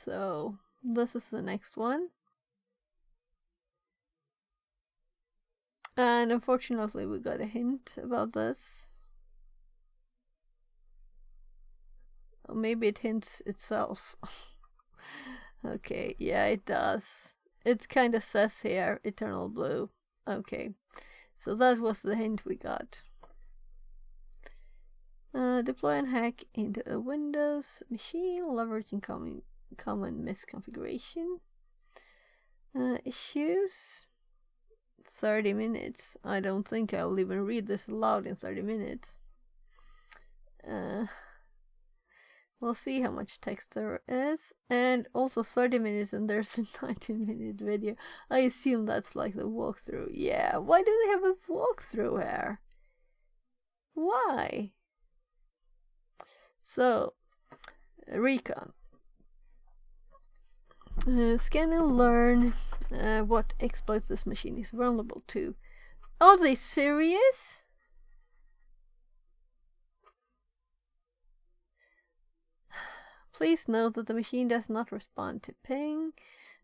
So this is the next one. And unfortunately we got a hint about this. Or maybe it hints itself. Okay, yeah, it does. It kind of says here, Eternal Blue. Okay, so that was the hint we got. Deploy and hack into a Windows machine, leveraging common misconfiguration. Issues. 30 minutes. I don't think I'll even read this aloud in 30 minutes. We'll see how much text there is. And also 30 minutes, and there's a 19-minute video. I assume that's like the walkthrough. Yeah, why do they have a walkthrough here? Why? So, recon. Scan and learn what exploits this machine is vulnerable to. Are they serious? Please note that the machine does not respond to ping.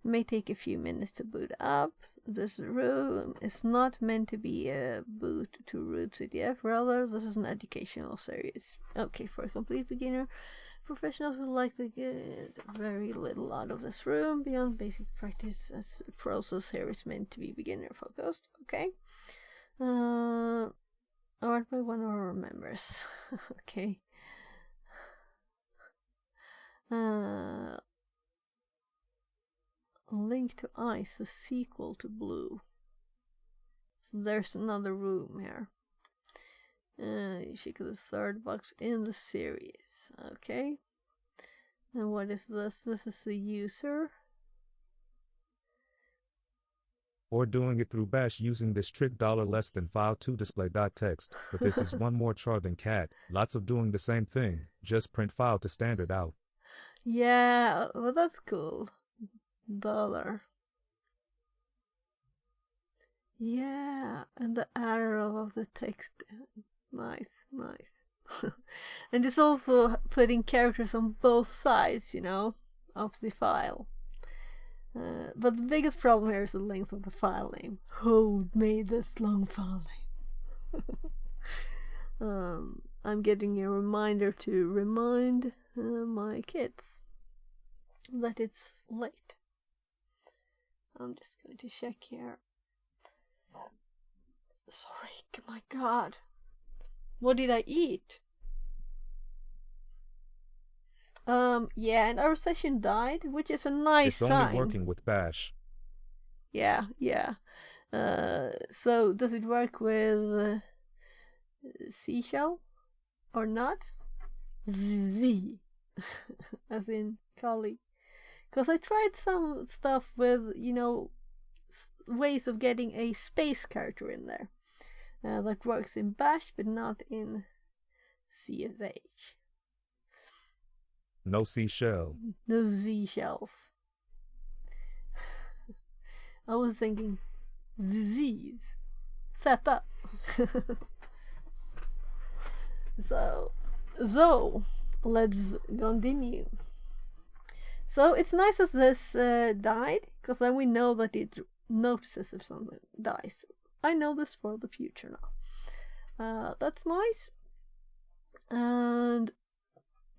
It may take a few minutes to boot up. This room is not meant to be a boot to root CTF. Rather, this is an educational series. Okay, for a complete beginner, professionals will likely get very little out of this room beyond basic practice, as the process here is meant to be beginner focused. Okay. Art by one of our members. Okay. Link to Ice, a sequel to Blue. So there's another room here. You check the third box in the series. Okay. And what is this? This is the user. Or doing it through bash using this trick $less than file to display.txt. But this is one more char than cat. Lots of doing the same thing. Just print file to standard out. Yeah, well that's cool. $. Yeah, and the arrow of the text. Nice, nice. And it's also putting characters on both sides, you know, of the file. But the biggest problem here is the length of the file name. Who made this long file name? I'm getting a reminder to remind my kids that it's late. I'm just going to check here. Sorry, my god. What did I eat? Yeah, and our session died, which is a nice It's only sign. working with bash. Yeah. So does it work with seashell or not? Z, as in Kali. Because I tried some stuff with, you know, ways of getting a space character in there that works in Bash but not in CSH. No seashell. No Z shells. I was thinking Z's. Set up. So let's continue. So it's nice that this died, because then we know that it notices if something dies. I know this for the future now. That's nice. And,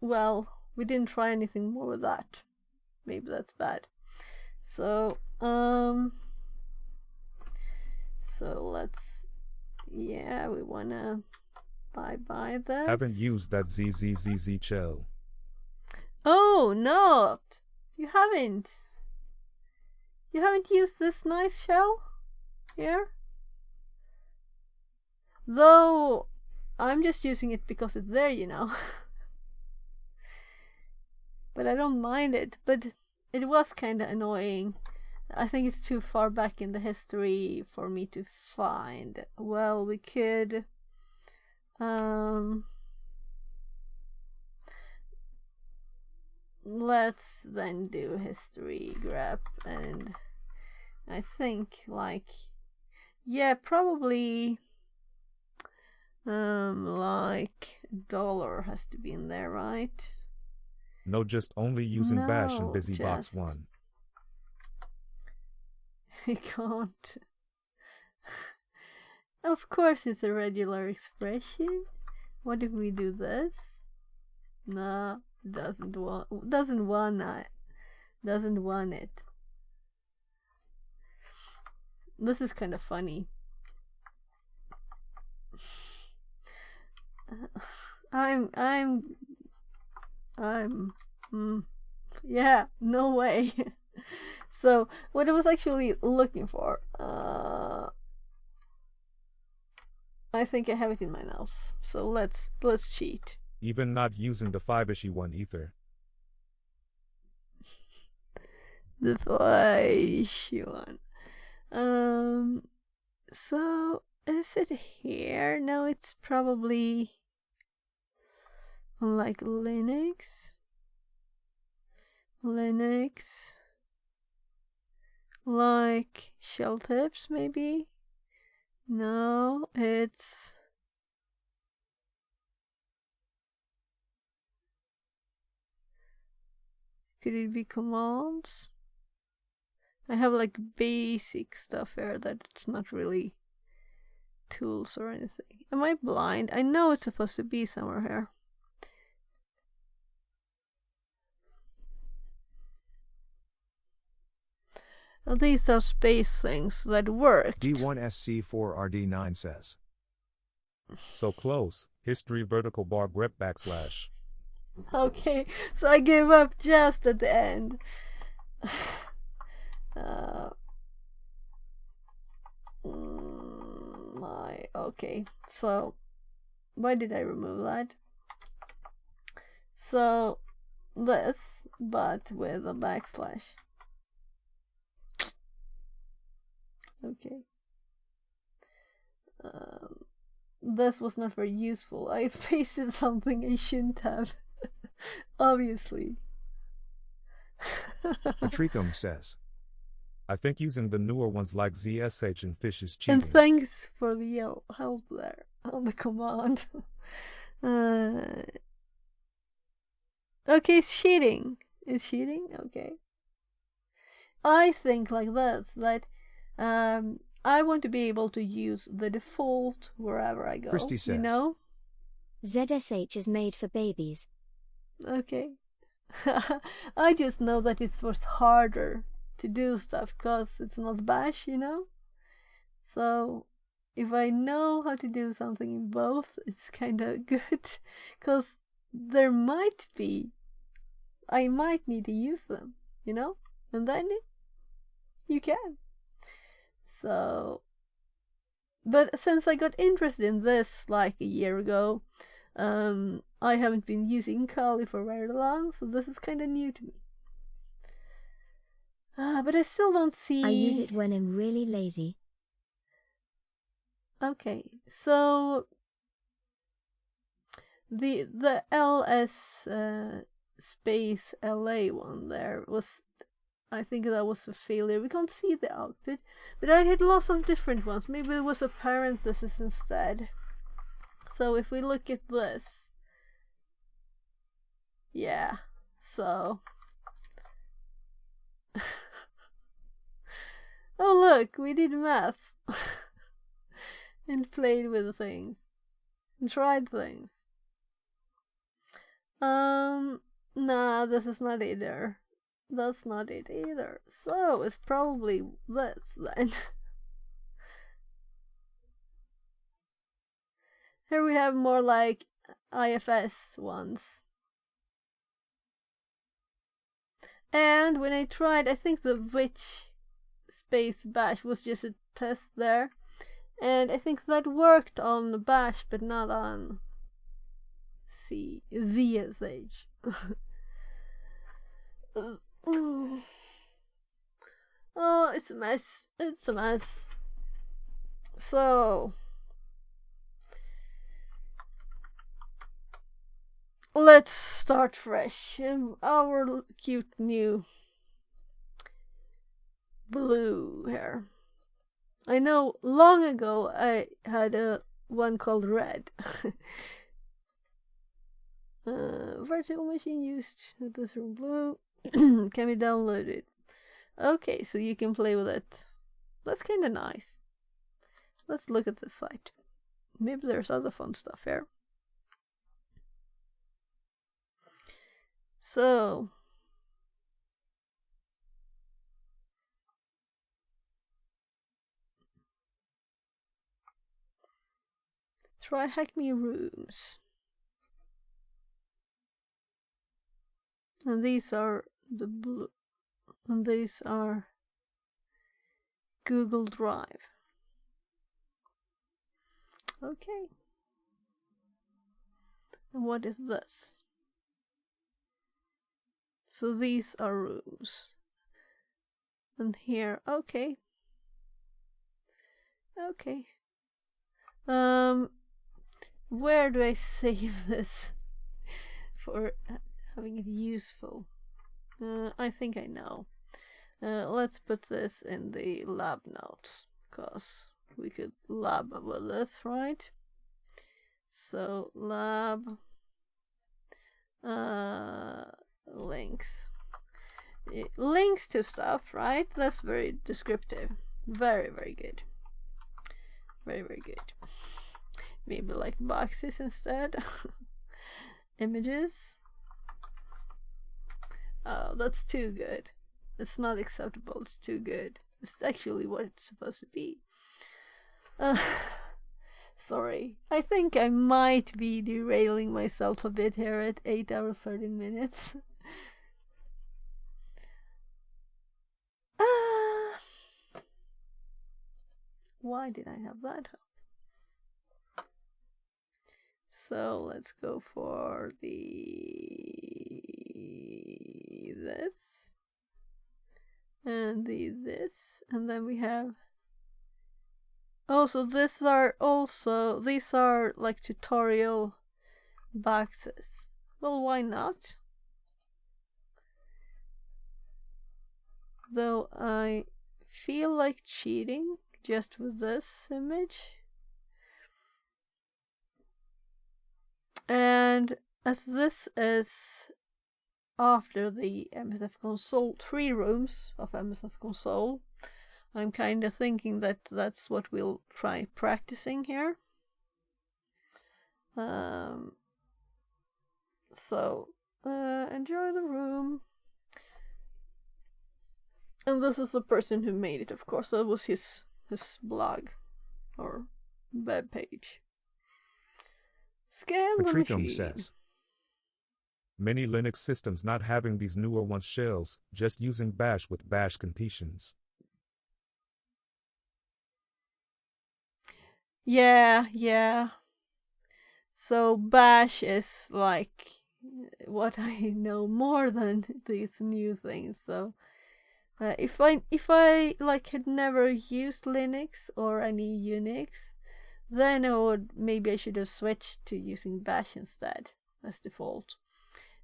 well, we didn't try anything more with that. Maybe that's bad. So let's, yeah, we wanna buy this. Haven't used that ZZZZ shell. Oh, no! You haven't. You haven't used this nice shell here? Though, I'm just using it because it's there, you know. But I don't mind it. But it was kind of annoying. I think it's too far back in the history for me to find. Well, we could... let's then do history grep, and I think, like, yeah, probably like $, has to be in there, right? No, just only using bash and No, busybox just 1. I can't. Of course it's a regular expression. What if we do this? No, doesn't want it. This is kind of funny. Yeah, no way. So what I was actually looking for, I think I have it in my nose. So let's cheat. Even not using the 5-ishy one either. The 5-ishy one. So is it here? No, it's probably like Linux, like shell tips maybe. No, it's could it be commands? I have like basic stuff here that it's not really tools or anything. Am I blind? I know it's supposed to be somewhere here. Well, these are space things that work. D1SC4RD9 says. So close. History vertical bar grep /. Okay, so I gave up just at the end. Okay, so why did I remove that? So this, but with a /. Okay. This was not very useful. I pasted something I shouldn't have. Obviously. Patricum says. I think using the newer ones like ZSH and Fish is cheating. And thanks for the help there on the command. Okay, it's cheating. It's cheating? Okay. I think like this, that I want to be able to use the default wherever I go. Christy says. You know? ZSH is made for babies. Okay. I just know that it was harder to do stuff because it's not bash, you know? So if I know how to do something in both, it's kind of good because I might need to use them, you know? And then you can. So, but since I got interested in this like a year ago, I haven't been using Kali for very long, so this is kind of new to me. But I still don't see. I use it when I'm really lazy. Okay, so the LS space LA one there was, I think that was a failure. We can't see the output, but I had lots of different ones. Maybe it was a parenthesis instead. So if we look at this, yeah, so oh look, we did math and played with things and tried things. Nah, this is not either. That's not it either. So it's probably this then. Here we have more like IFS ones. And when I tried, I think the witch space bash was just a test there. And I think that worked on bash, but not on ZSH. Oh, it's a mess. It's a mess. So let's start fresh in our cute new blue here. I know long ago I had one called red. Virtual machine used with this room blue can be downloaded. Okay, so you can play with it. That's kind of nice. Let's look at this site. Maybe there's other fun stuff here. So, try Hack Me Rooms. And these are the blue. And these are Google Drive. Okay. And what is this? So these are rooms. And here, okay. Okay. Where do I save this for having it useful? I think I know. Let's put this in the lab notes, because we could lab with this, right? So lab links. Links to stuff, right? That's very descriptive. Very, very good. Very, very good. Maybe like boxes instead. Images. Oh, that's too good. It's not acceptable. It's too good. It's actually what it's supposed to be. Sorry. I think I might be derailing myself a bit here at 8 hours 13 minutes. Why did I have that up? So let's go for the this and the this, and then we have so these are like tutorial boxes. Well, why not? Though I feel like cheating just with this image. And as this is after the MSF console, 3 rooms of MSF console, I'm kind of thinking that that's what we'll try practicing here. So enjoy the room. And this is the person who made it, of course. That was his blog or web page. Scan the Patricum machine. says, many Linux systems not having these newer ones shells, just using bash with bash completions. Yeah. So bash is like what I know more than these new things. So if I like had never used Linux or any Unix, then maybe I should have switched to using bash instead as default.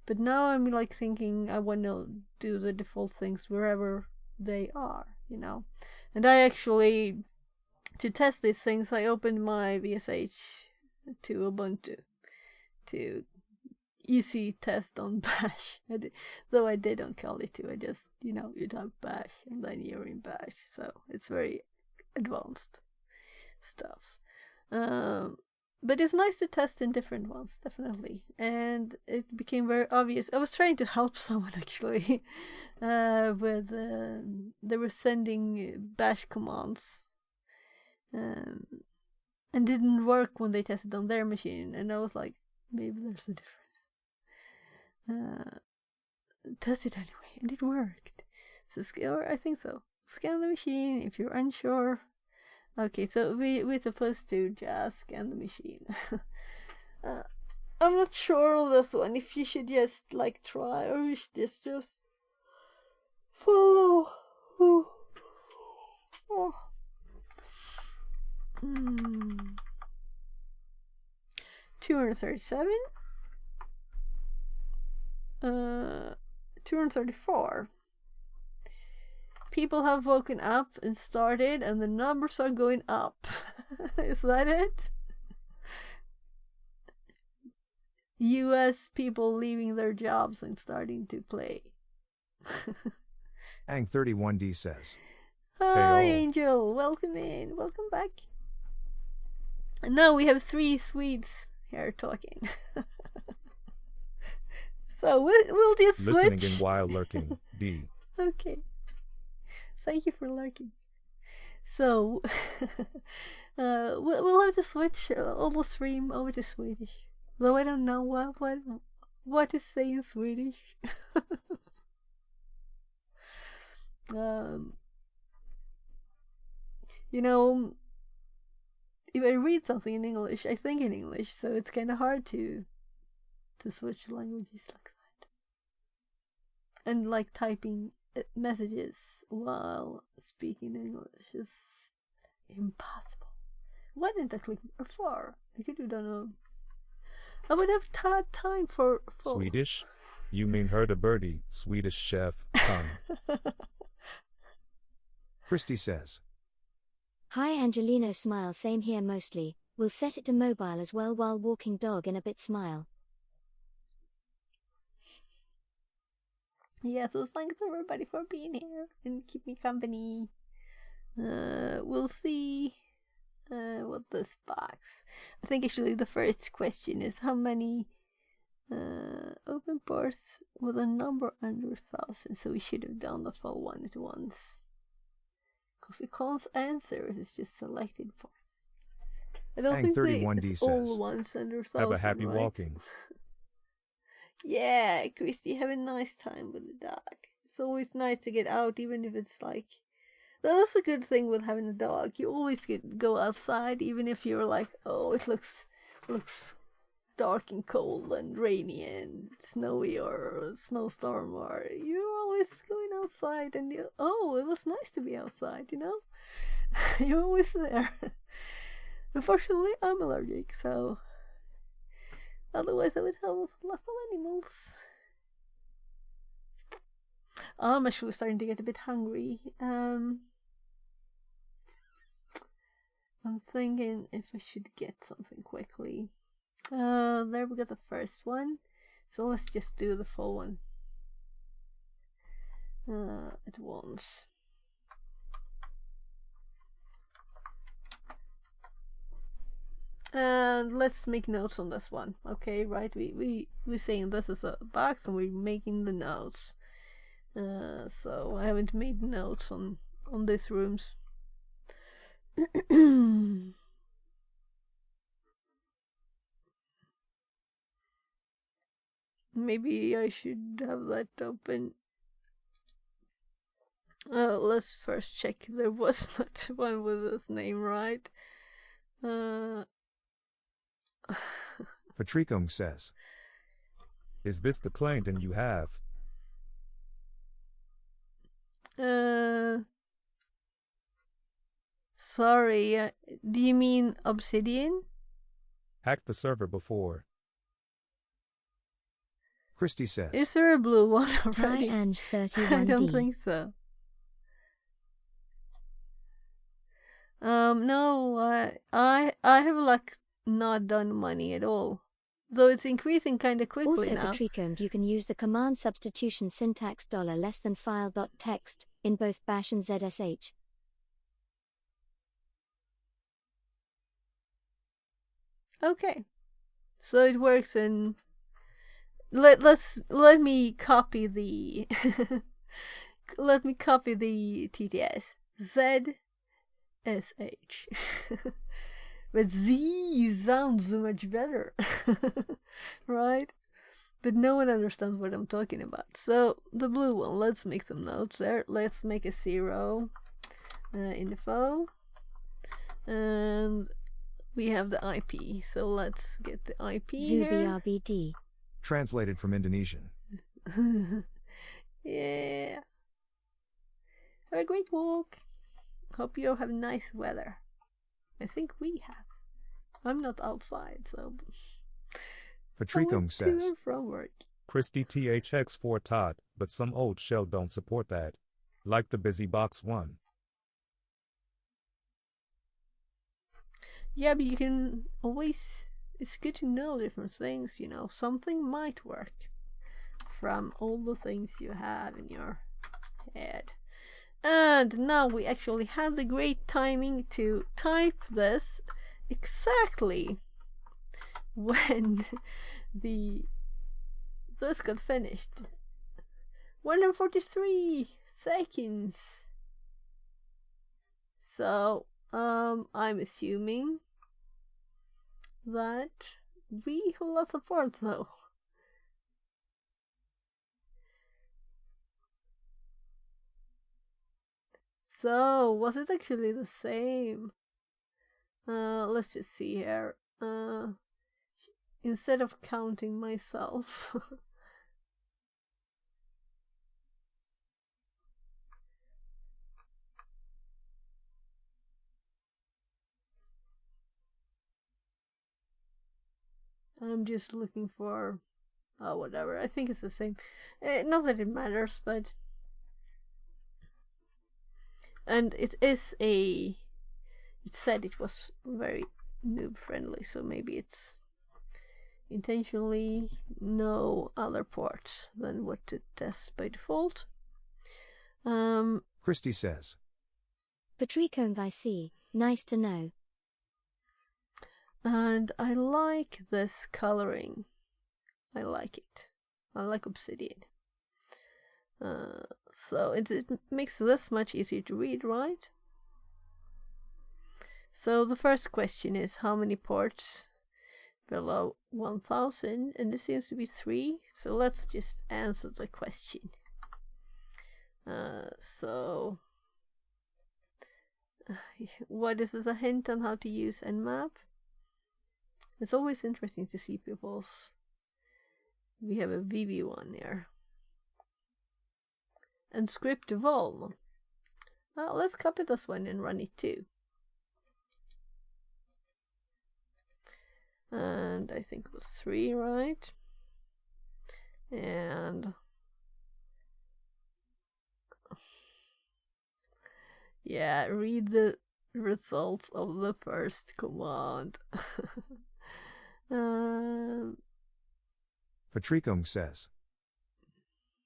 But now I'm like thinking I want to do the default things wherever they are, you know. And I actually, to test these things, I opened my VSH to Ubuntu to easy test on bash. Though I did on Kali too. I just, you type bash and then you're in bash. So it's very advanced stuff. But it's nice to test in different ones, definitely. And it became very obvious. I was trying to help someone actually with they were sending bash commands and didn't work when they tested on their machine, and I was like, maybe there's a difference. Test it anyway, and it worked. So I think so. Scan the machine if you're unsure. Okay, so we're supposed to just scan the machine. I'm not sure on this one. If you should just like try, or you should just follow. Oh. 237. 234. People have woken up and started, and the numbers are going up. Is that it? US people leaving their jobs and starting to play. Ang31D says. Hi, all. Angel. Welcome in. Welcome back. And now we have 3 Swedes here talking. So we'll just switch. Listening in while lurking. D. Okay. Thank you for lurking. So, we'll have to switch all the stream over to Swedish. Though I don't know what to say in Swedish. You know, if I read something in English, I think in English, so it's kind of hard to switch languages like that. And like typing messages while speaking English is impossible. Why didn't I click before? I could have done I would have had time for full. Swedish? You mean hurda birdie, Swedish chef, tongue. Christy says. Hi Angelino, smile, same here mostly. We'll set it to mobile as well while walking dog in a bit, smile. Yeah, so thanks everybody for being here and keep me company. We'll see what this box. I think actually the first question is how many open ports with a number under 1,000. So we should have done the full one at once. Because we can't answer it's just selected ports. I don't think it's all the ones under 1,000. Have a happy right? walking. Yeah, Christy, have a nice time with the dog. It's always nice to get out, even if it's like... That's a good thing with having a dog. You always go outside, even if you're like, oh, it looks dark and cold and rainy and snowy or a snowstorm, or you're always going outside and it was nice to be outside, you know? You're always there. Unfortunately, I'm allergic, so... Otherwise, I would have lots of animals. I'm actually starting to get a bit hungry. I'm thinking if I should get something quickly. There we got the first one. So let's just do the full one at once. And let's make notes on this one, okay? Right? We're saying this is a box and we're making the notes. So I haven't made notes on these rooms. Maybe I should have that open. Let's first check there was not one with this name, right? Patricum says. Is this the Clayton you have? Sorry, do you mean Obsidian? Hacked the server before. Christy says. Is there a blue one already? Ty-Ange31D. I don't think so. No, I have like not done money at all. Though it's increasing kind of quickly also, now. Patricum, you can use the command substitution syntax $file.text in both bash and ZSH. Okay, so it works in. Let me copy the. Let me copy the TTS ZSH. But Z sounds so much better, right? But no one understands what I'm talking about. So the blue one, let's make some notes there. Let's make a 0 info, and we have the IP. So let's get the IP here. ZubiRBD. Translated from Indonesian. Yeah. Have a great walk. Hope you have nice weather. I think we have. I'm not outside, so. Patricum says. To and from work. Christy THX4 Todd, but some old shell don't support that. Like the Busy Box one. Yeah, but you can always it's good to know different things, you know. Something might work from all the things you have in your head. And now we actually have the great timing to type this exactly when this got finished. 143 seconds. So I'm assuming that we have lots of words though. So was it actually the same? Let's just see here. Instead of counting myself. I'm just looking for whatever. I think it's the same. Not that it matters, but and it said it was very noob friendly, so maybe it's intentionally no other ports than what it does by default. Christy says. Patricong I see. Nice to know. And I like this coloring. I like it. I like obsidian. So it makes this much easier to read, right? So the first question is how many ports below 1000, and there seems to be 3. So let's just answer the question. So what is a hint on how to use Nmap? It's always interesting to see people's. We have a VV one here. And script vol. Well, let's copy this one and run it too. And I think it was 3, right? And yeah, read the results of the first command. Patricong says.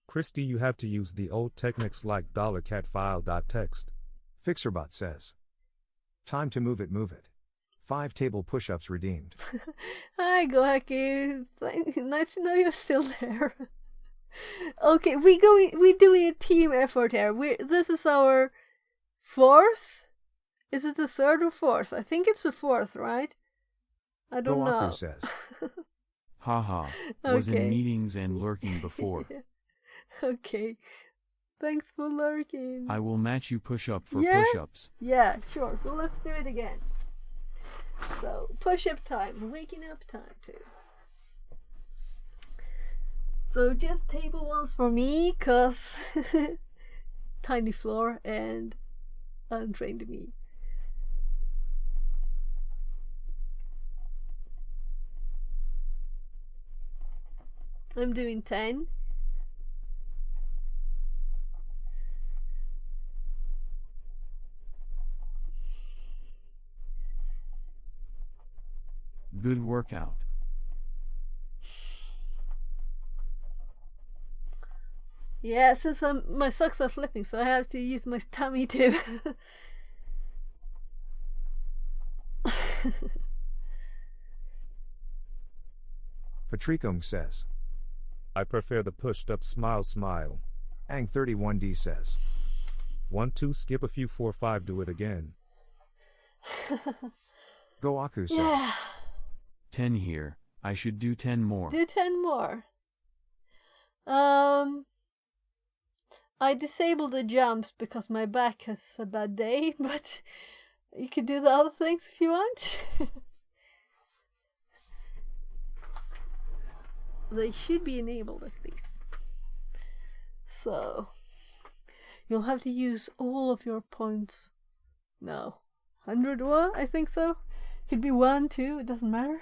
Christy, you have to use the old techniques like $cat file.txt. Fixerbot says. Time to move it. 5 table push-ups redeemed. Hi, Gohaki. Nice to know you're still there. Okay, we're doing a team effort here. This is our 4th? Is it the 3rd or 4th? I think it's the 4th, right? I don't know. Goaku says. Haha, was Okay. in meetings and lurking before. Okay. Thanks for lurking. I will match you push-up for Yeah? push-ups. Yeah, sure. So let's do it again. So, push-up time. Waking up time too. So just table ones for me, cause tiny floor and untrained me. I'm doing 10. Good workout. Yeah, since my socks are slipping, so I have to use my tummy too. Patricong says. I prefer the pushed up smile. Ang31D says. 1, 2, skip a few, 4, 5, do it again. Goaku says. Yeah, 10 here. I should do 10 more. do 10 more. I disabled the jumps because my back has a bad day, but you can do the other things if you want. They should be enabled at least. So, you'll have to use all of your points. No, 101, I think so. Could be 1, 2, it doesn't matter.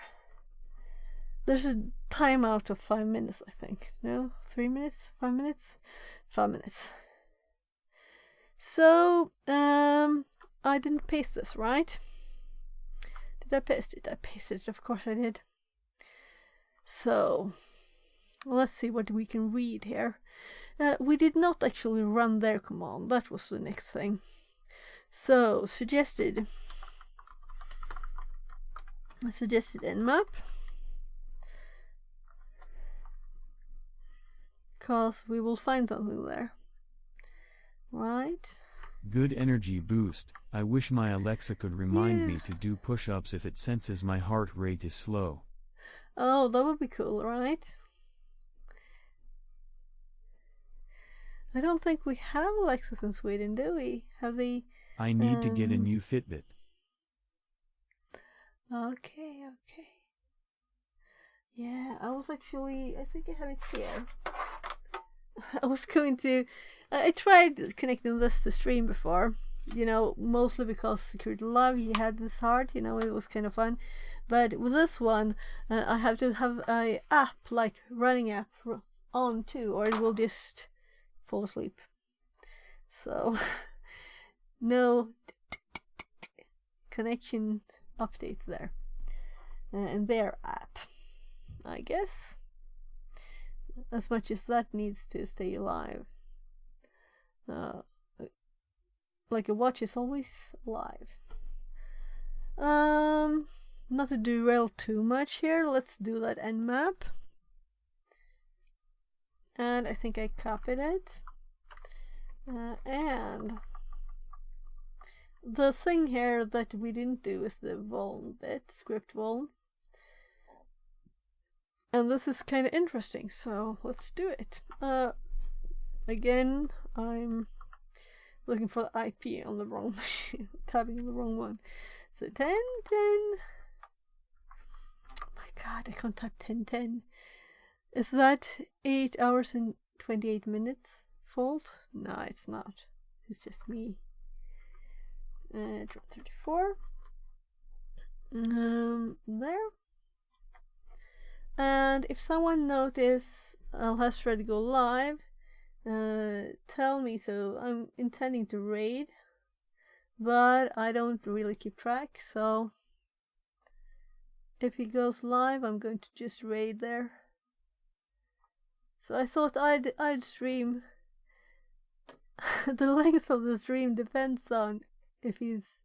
There's a timeout of 5 minutes, I think. No, 3 minutes, 5 minutes, 5 minutes. So, I didn't paste this, right? Did I paste it? I pasted it, of course I did. So let's see what we can read here. We did not actually run their command. That was the next thing. So suggested nmap, because we will find something there, right? Good energy boost. I wish my Alexa could remind me Yeah. to do push-ups if it senses my heart rate is slow. Oh, that would be cool, right? I don't think we have Alexas in Sweden, do we? Have they? I need to get a new Fitbit. Okay. Yeah, I think I have it here. I was going to, I tried connecting this to stream before, mostly because Security Live, he had this heart, it was kind of fun. But with this one, I have to have a app, like running app on too, or it will just fall asleep. So, no connection updates there. And their app, I guess. As much as that needs to stay alive. Like a watch is always alive. Not to derail too much here, let's do that nmap. And I think I copied it. And the thing here that we didn't do is the vuln bit, script vuln. And this is kind of interesting, so let's do it. Again, I'm looking for the IP on the wrong machine, typing the wrong one. So 1010. Oh my god, I can't type 1010. Is that 8 hours and 28 minutes fault? No, it's not. It's just me. 34. There. And if someone notice has ready to go live, tell me. So I'm intending to raid, but I don't really keep track. So if he goes live, I'm going to just raid there. So I thought I'd stream. The length of the stream depends on if he's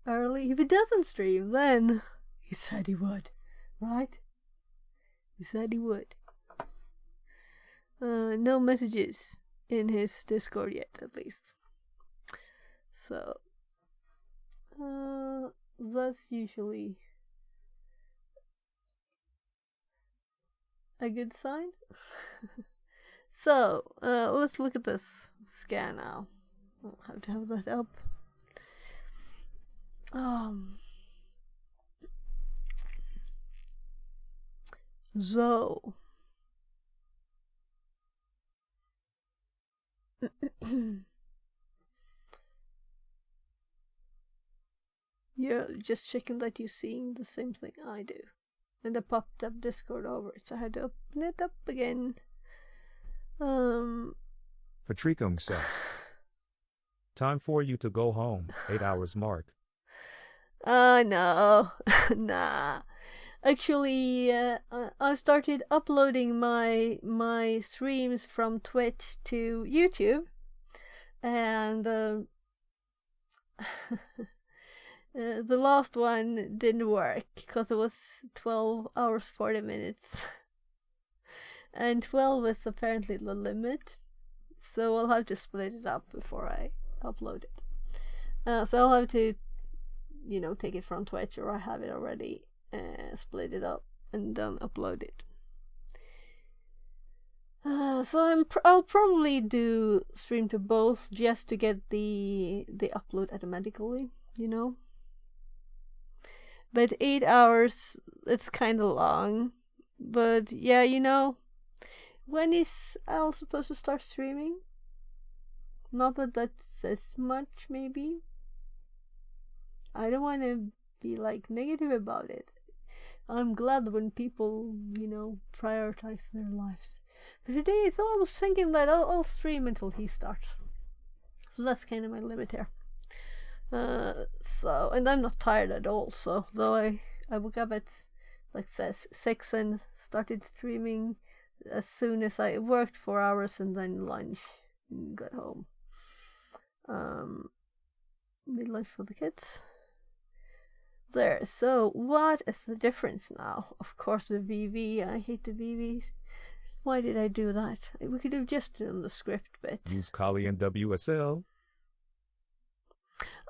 early. If he doesn't stream, then he said he would, right? He said he would. No messages in his Discord yet, at least. So that's usually a good sign. So let's look at this scan now. I'll have to have that up. So you're just checking that you're seeing the same thing I do. And I popped up Discord over it, so I had to open it up again. Patricum says. Time for you to go home. 8 hours mark. No. Nah. Actually, I started uploading my streams from Twitch to YouTube, and the last one didn't work because it was 12 hours 40 minutes, and 12 is apparently the limit, so I'll have to split it up before I upload it. So I'll have to, take it from Twitch, or I have it already. Split it up and then upload it. So I'll probably do stream to both just to get the upload automatically, But 8 hours, it's kind of long. But yeah, when is Al supposed to start streaming? Not that says much, maybe. I don't want to be negative about it. I'm glad when people, prioritize their lives. But today I was thinking that I'll stream until he starts. So that's kind of my limit here. And I'm not tired at all, so though I woke up at like says 6 and started streaming as soon as I worked 4 hours and then lunch and got home. Made lunch for the kids. There. So what is the difference now? Of course the VV. I hate the VVs. Why did I do that? We could have just done the script bit. Use Kali and WSL.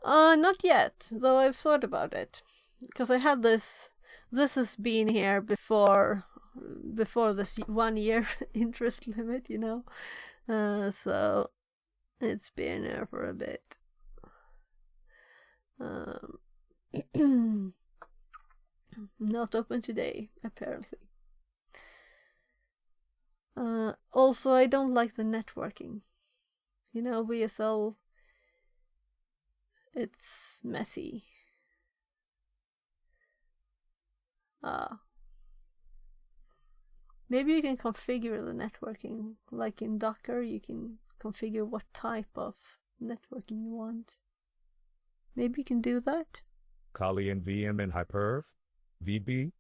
Not yet, though I've thought about it. Because I had this has been here before this 1 year interest limit, you know. So it's been there for a bit. Not open today, apparently. Also, I don't like the networking. You know, VSL, it's messy. Maybe you can configure the networking. Like in Docker, you can configure what type of networking you want. Maybe you can do that. Kali and VM and Hyperv. VB.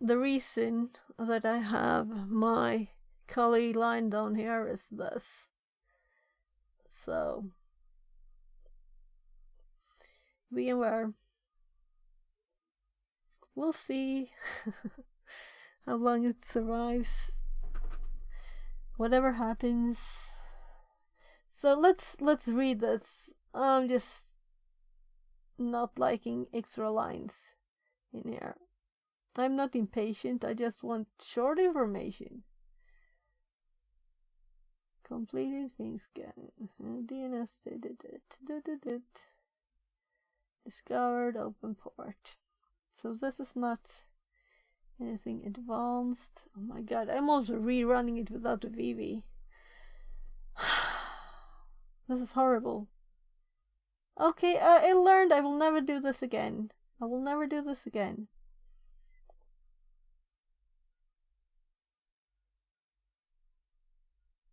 The reason that I have my Kali line down here is this. So, VMware. We'll see how long it survives. Whatever happens. So let's read this. I'm just not liking extra lines in here. I'm not impatient, I just want short information. Completed things scan. DNS did it. Discovered open port. So this is not anything advanced. Oh my god, I'm also rerunning it without the VV. This is horrible. Okay, I learned I will never do this again. I will never do this again.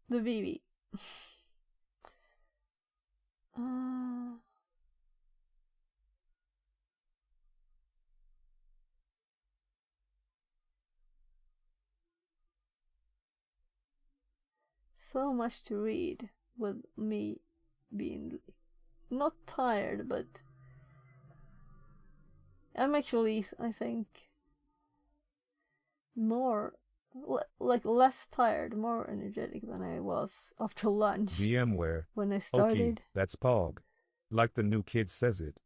The VV. So much to read with me being not tired, but I'm actually, I think, more like less tired, more energetic than I was after lunch. VMware. When I started. Okay, that's POG. Like the new kid says it.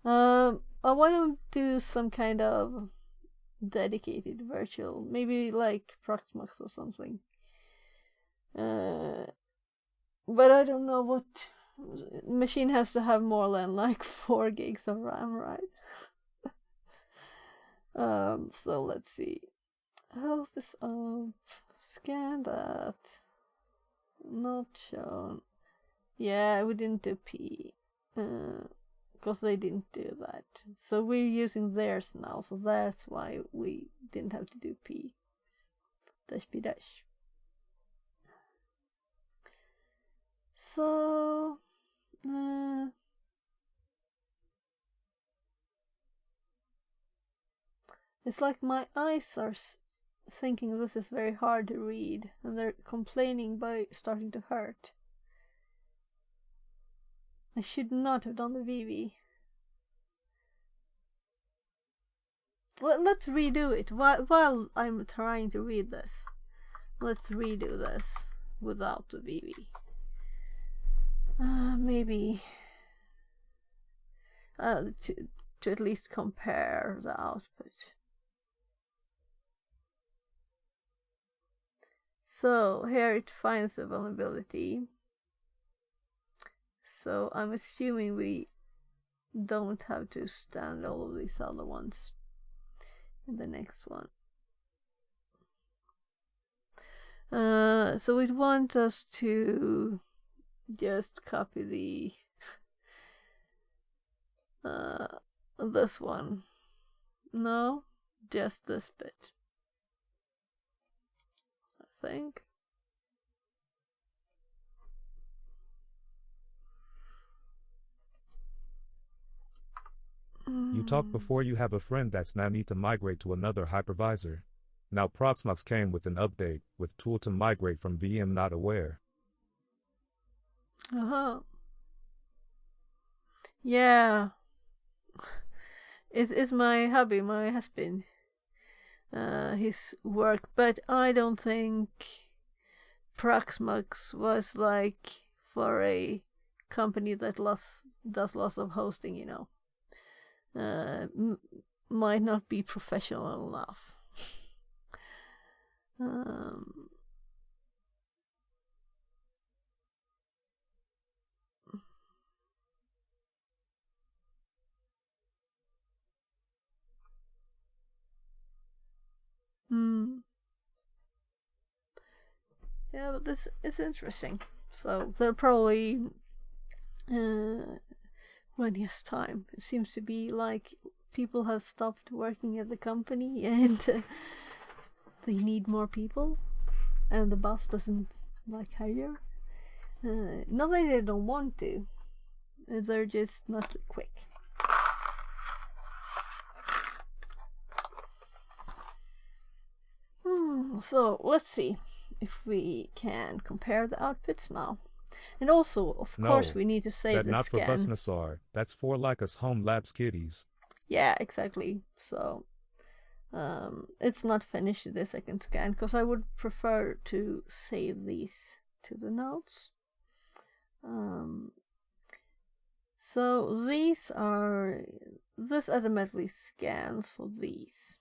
I want to do some kind of dedicated virtual, maybe like Proxmox or something. But I don't know what machine has to have more than like 4 gigs of RAM, right? So let's see. How's this? Scan that. Not shown. Yeah, we didn't do P. Because they didn't do that. So we're using theirs now, so that's why we didn't have to do P. Dash P dash. So, it's like my eyes are thinking this is very hard to read, and they're complaining by starting to hurt. I should not have done the VV. Let's redo it while I'm trying to read this. Let's redo this without the VV. Maybe to at least compare the output. So here it finds a vulnerability. So I'm assuming we don't have to stand all of these other ones in the next one. So it wants us to just copy the this one. No, just this bit. I think. You talk before you have a friend that's now need to migrate to another hypervisor. Now Proxmox came with an update with tool to migrate from VM not aware. Uh-huh. Yeah. It's my hubby, my husband. His work, but I don't think Proxmox was like for a company that does lots of hosting, you know. Might not be professional enough. Yeah, but this is interesting. So they're probably when he has time. It seems to be like people have stopped working at the company and they need more people, and the boss doesn't like hire. Not that they don't want to, they're just not quick. So let's see if we can compare the outputs now. And also, of course, we need to save that the not scan. for Busnassar. That's for like us home labs kiddies. Yeah, exactly. So it's not finished the second scan because I would prefer to save these to the notes. So this automatically scans for these,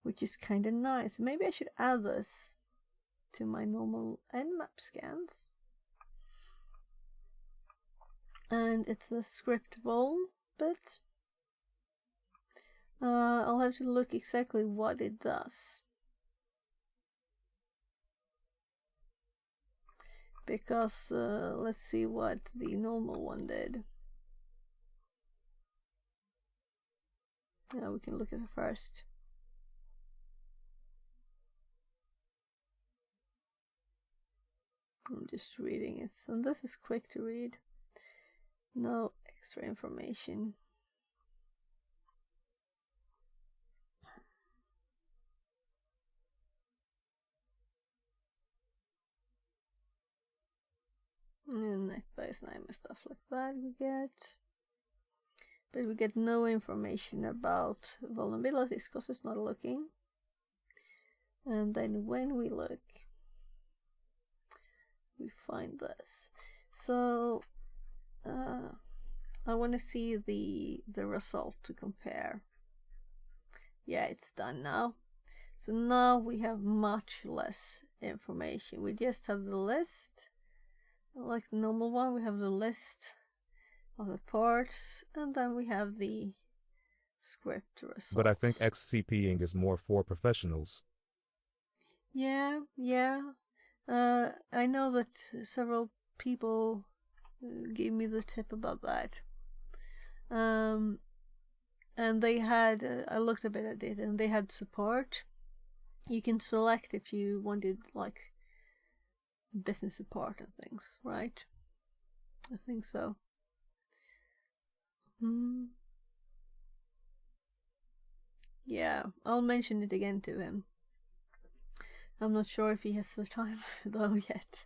which is kind of nice. Maybe I should add this to my normal Nmap scans. And it's a script vol bit. I'll have to look exactly what it does. Because let's see what the normal one did. Yeah, we can look at it first. I'm just reading it, and this is quick to read. No extra information. And NetBIOS name and stuff like that we get. But we get no information about vulnerabilities because it's not looking. And then when we look, we find this. So I want to see the result to compare. Yeah, it's done now. So now we have much less information. We just have the list. Like the normal one, we have the list of the parts, and then we have the script results. But I think XCPing is more for professionals. Yeah. I know that several people gave me the tip about that. And they had, I looked a bit at it, and they had support. You can select if you wanted like business support and things, right? I think so. Yeah, I'll mention it again to him. I'm not sure if he has the time though yet.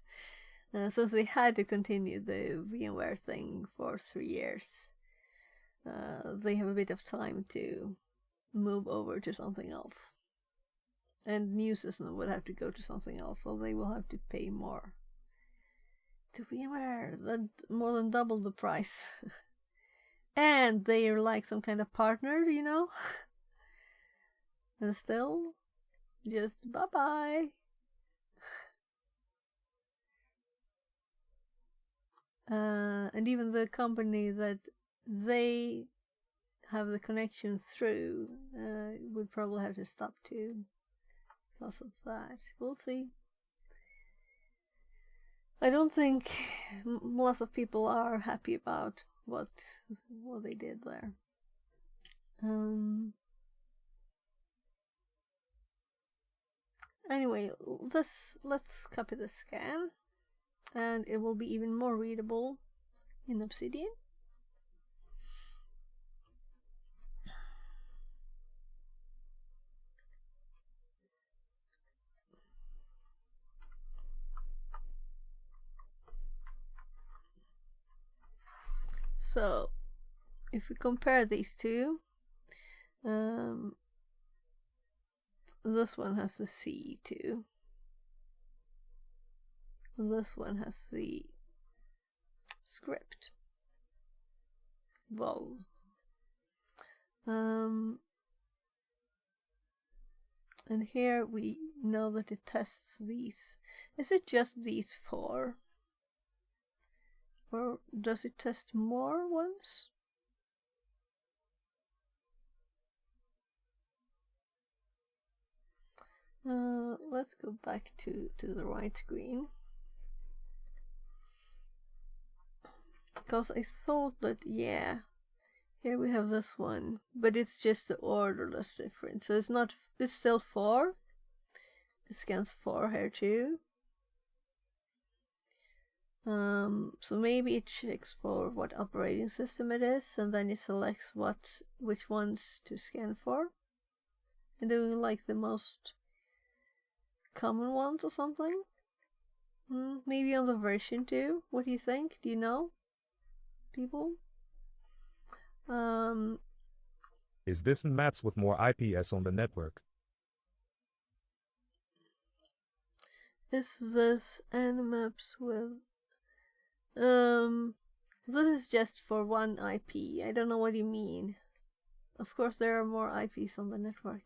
Since they had to continue the VMware thing for 3 years, they have a bit of time to move over to something else. And new system would have to go to something else, so they will have to pay more to VMware. That more than double the price. And they are like some kind of partner, you know? And still, just bye-bye. And even the company that they have the connection through would probably have to stop too because of that. We'll see. I don't think lots of people are happy about what they did there. Anyway, let's copy the scan, and it will be even more readable in Obsidian. So if we compare these two, this one has the C too. This one has the script vol. And here we know that it tests these. Is it just these 4? Or does it test more ones? Let's go back to the right screen. Because I thought that, yeah, here we have this one, but it's just the order that's different. So it's not, it's still 4. It scans 4 here too. So maybe it checks for what operating system it is, and then it selects which ones to scan for, and doing like the most common ones or something. Maybe on the version too. What do you think? Do you know, people? Is this maps with more IPS on the network? Is this nmaps with this is just for one IP. I don't know what you mean. Of course there are more IPs on the network.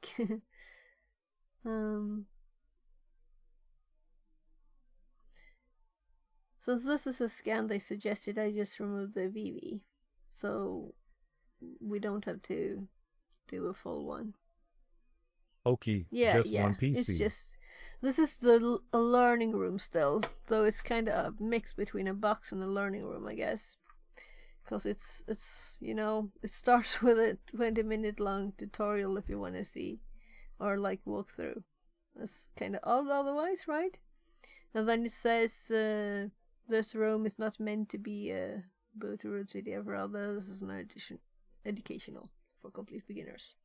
Since this is a scan, they suggested I just remove the VV, so we don't have to do a full one. Okay, Yeah, just yeah. one PC. It's just, this is a learning room still, so it's kind of a mix between a box and a learning room, I guess. Because it's you know, it starts with a 20-minute long tutorial if you want to see, or like walkthrough. That's kind of all otherwise, right? And then it says this room is not meant to be a boot to root CDF, rather this is an educational for complete beginners.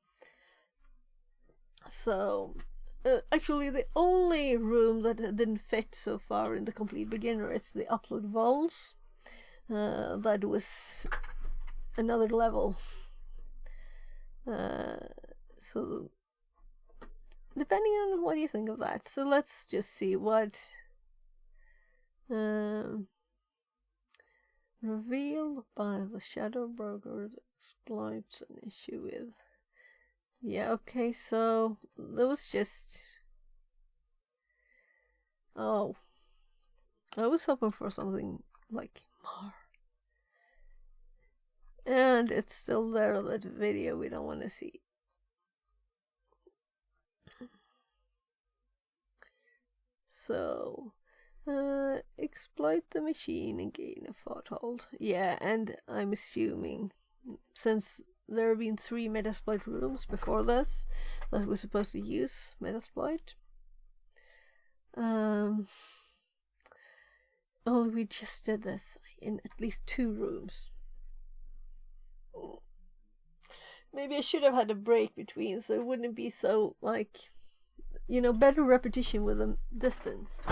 So actually the only room that didn't fit so far in the complete beginner is the upload vols. That was another level. So depending on what you think of that. So let's just see what revealed by the shadow broker exploits an issue with. Yeah, okay, so there was just, oh, I was hoping for something like more. And it's still there, that video we don't want to see. So, exploit the machine and gain a foothold. Yeah, and I'm assuming, since there have been 3 Metasploit rooms before this that we're supposed to use Metasploit. Only we just did this in at least 2 rooms. Maybe I should have had a break between, so it wouldn't be so, like, you know, better repetition with a distance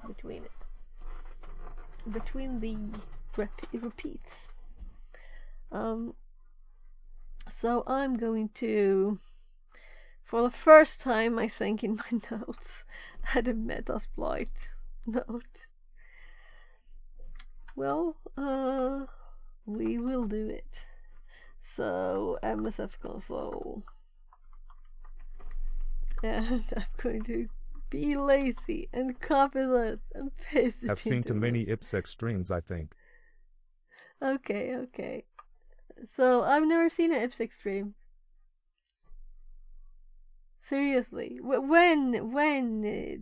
between it. Between the repeats. So I'm going to, for the first time I think in my notes, add a Metasploit note. Well, we will do it. So MSF console, and I'm going to be lazy and copy this and paste it. I've seen too many IPsec streams, I think. Okay. So I've never seen an IPsec stream. Seriously, when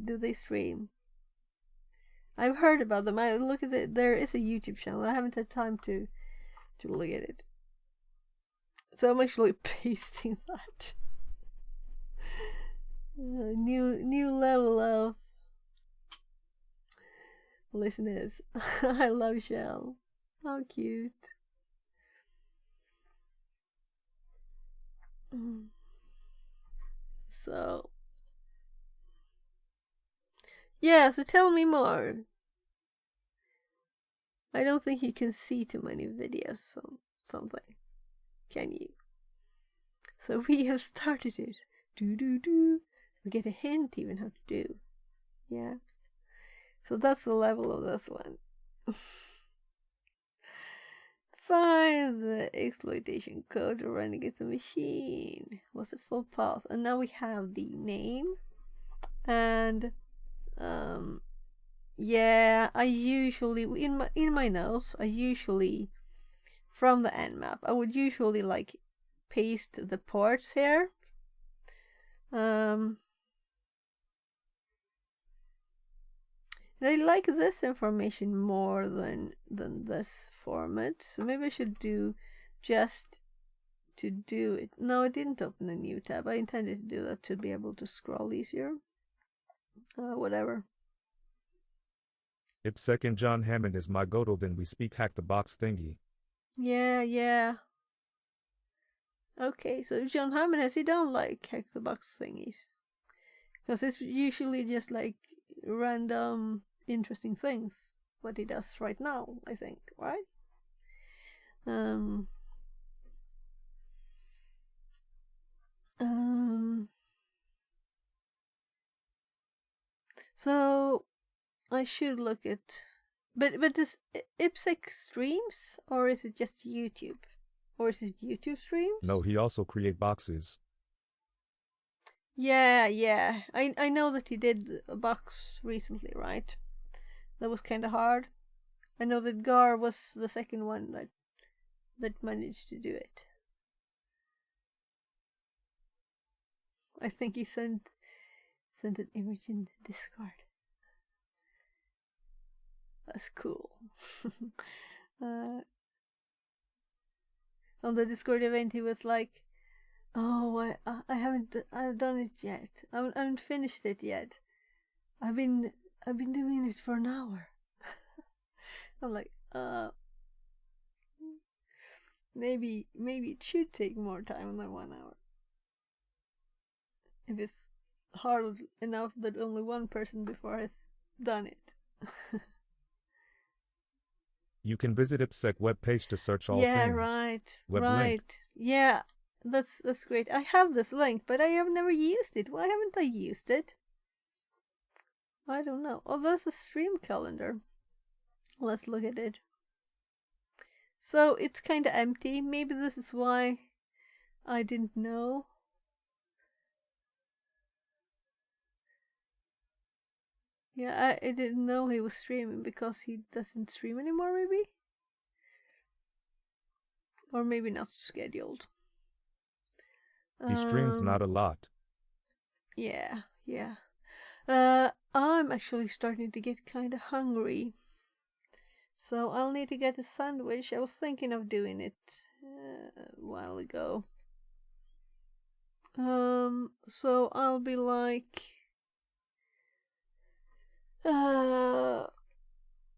do they stream? I've heard about them. I look at it. There is a YouTube channel. I haven't had time to look at it. So I'm actually pasting that. New level of listeners. I love Shell. How cute. So yeah, so tell me more. I don't think you can see too many videos on something, can you? So we have started it. Do. We get a hint even how to do. Yeah. So that's the level of this one. Find the exploitation code running against the machine. What's the full path? And now we have the name. And yeah, I usually in my notes, I usually from the Nmap, I would usually like paste the ports here. And I like this information more than this format, so maybe I should do just to do it. No, I didn't open a new tab. I intended to do that to be able to scroll easier. Whatever. IppSec and John Hammond is my go-to then we speak hack the box thingy. Yeah. Okay, so John Hammond has he don't like hack the box thingies. Because it's usually just like random interesting things. What he does right now, I think, right? So I should look at, but does IppSec streams or is it just YouTube, or is it YouTube streams? No, he also create boxes. Yeah. I know that he did a box recently, right? That was kind of hard. I know that Gar was the second one that managed to do it. I think he sent an image in Discord. That's cool. On the Discord event, he was like, "Oh, I've done it yet. I haven't finished it yet. I've been doing it for an hour." I'm like, maybe it should take more time than 1 hour. If it's hard enough that only one person before has done it. You can visit IppSec webpage to search all Yeah, things. right. Web right. link. Yeah, that's great. I have this link, but I have never used it. Why haven't I used it? I don't know. Oh, there's a stream calendar. Let's look at it. So it's kind of empty. Maybe this is why I didn't know. Yeah, I didn't know he was streaming because he doesn't stream anymore, maybe? Or maybe not scheduled. He streams not a lot. Yeah. I'm actually starting to get kind of hungry. So I'll need to get a sandwich. I was thinking of doing it a while ago. So I'll be like...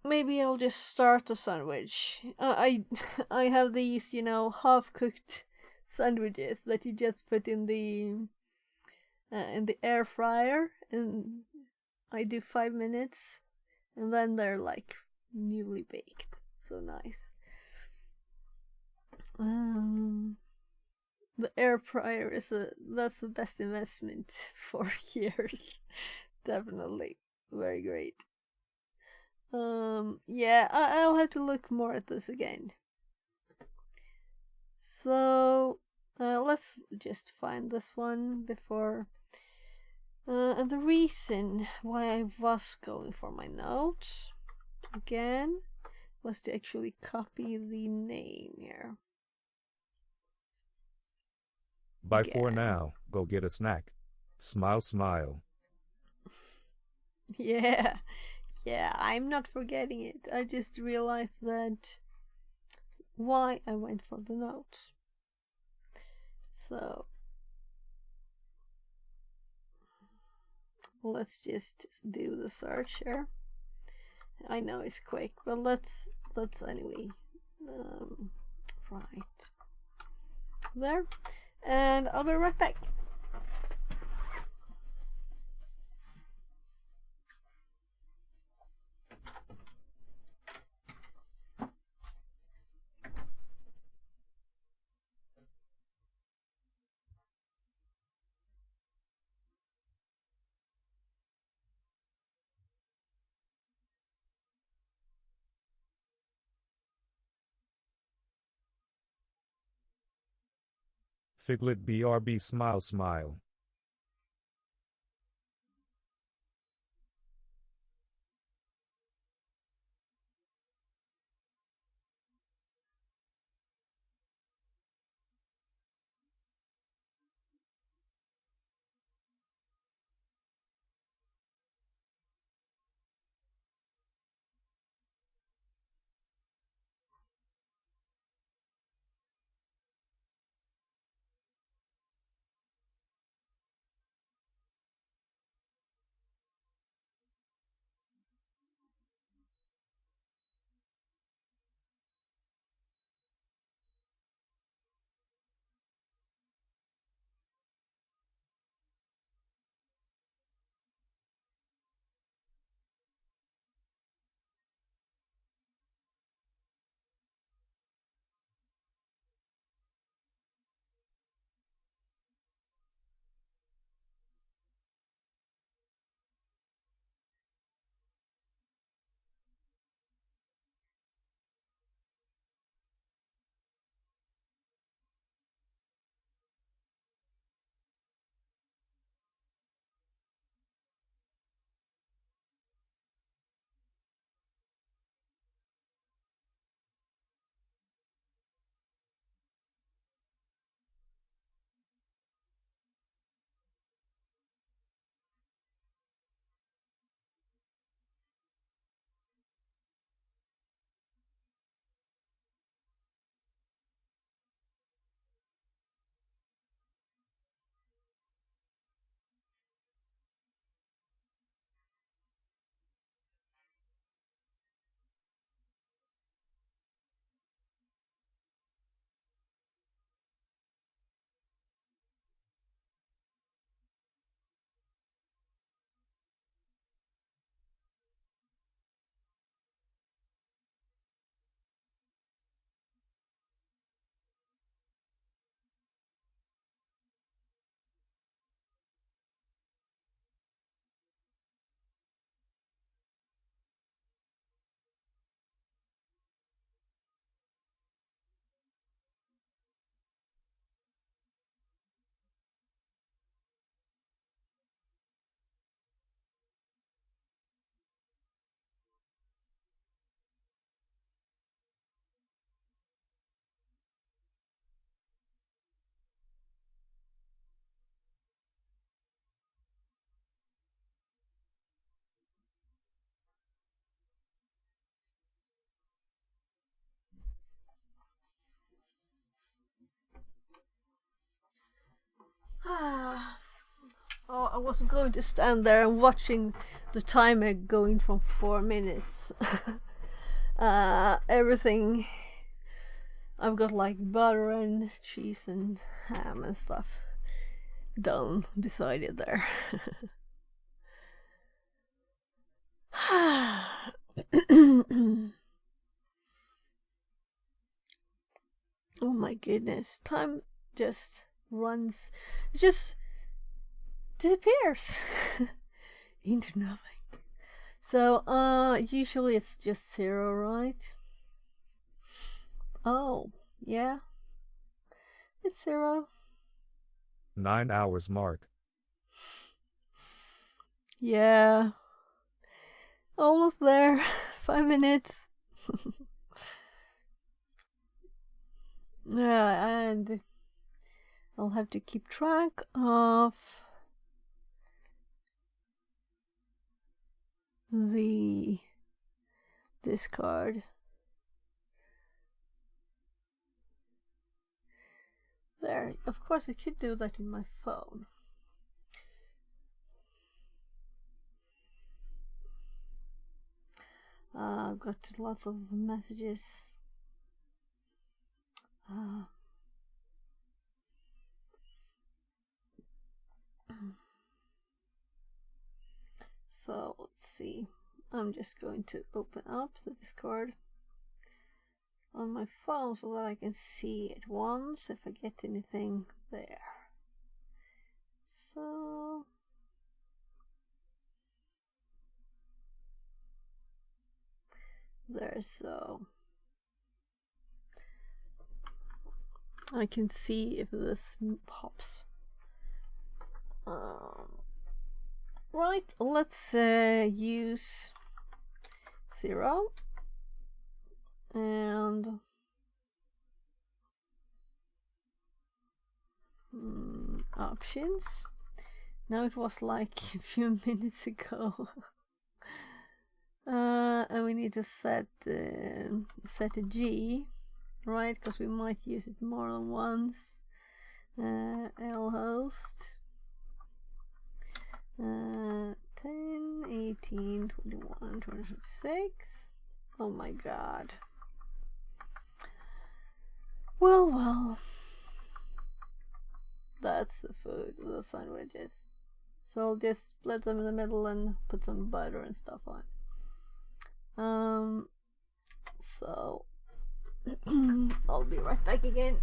maybe I'll just start a sandwich. I have these, half-cooked sandwiches that you just put in the air fryer, and I do 5 minutes, and then they're like newly baked. So nice. The air fryer that's the best investment for years. Definitely. Very great. Yeah, I'll have to look more at this again. So, let's just find this one before. And the reason why I was going for my notes again was to actually copy the name here. Bye for now. Go get a snack. Smile, smile. Yeah, I'm not forgetting it. I just realized that why I went for the notes. So let's just do the search here. I know it's quick, but let's anyway. Right there, and I'll be right back. Figlet BRB smile smile. Oh, I was going to stand there and watching the timer going from 4 minutes. Everything. I've got like butter and cheese and ham and stuff done beside it there. Oh my goodness, time just runs, it just disappears into nothing. So, usually it's just 0, right? Oh, yeah. It's 0. 9 hours mark. Yeah. Almost there. 5 minutes. Yeah, and I'll have to keep track of the discard. There, of course I could do that in my phone. I've got lots of messages. So let's see. I'm just going to open up the Discord on my phone so that I can see it once if I get anything there. So there's I can see if this pops. Right, let's use 0 and options. Now it was like a few minutes ago. And we need to set a G, right? Because we might use it more than once. lhost 10, 18, 21, 26. Oh my god. Well. That's the food, the sandwiches. So I'll just split them in the middle and put some butter and stuff on. So I'll be right back again.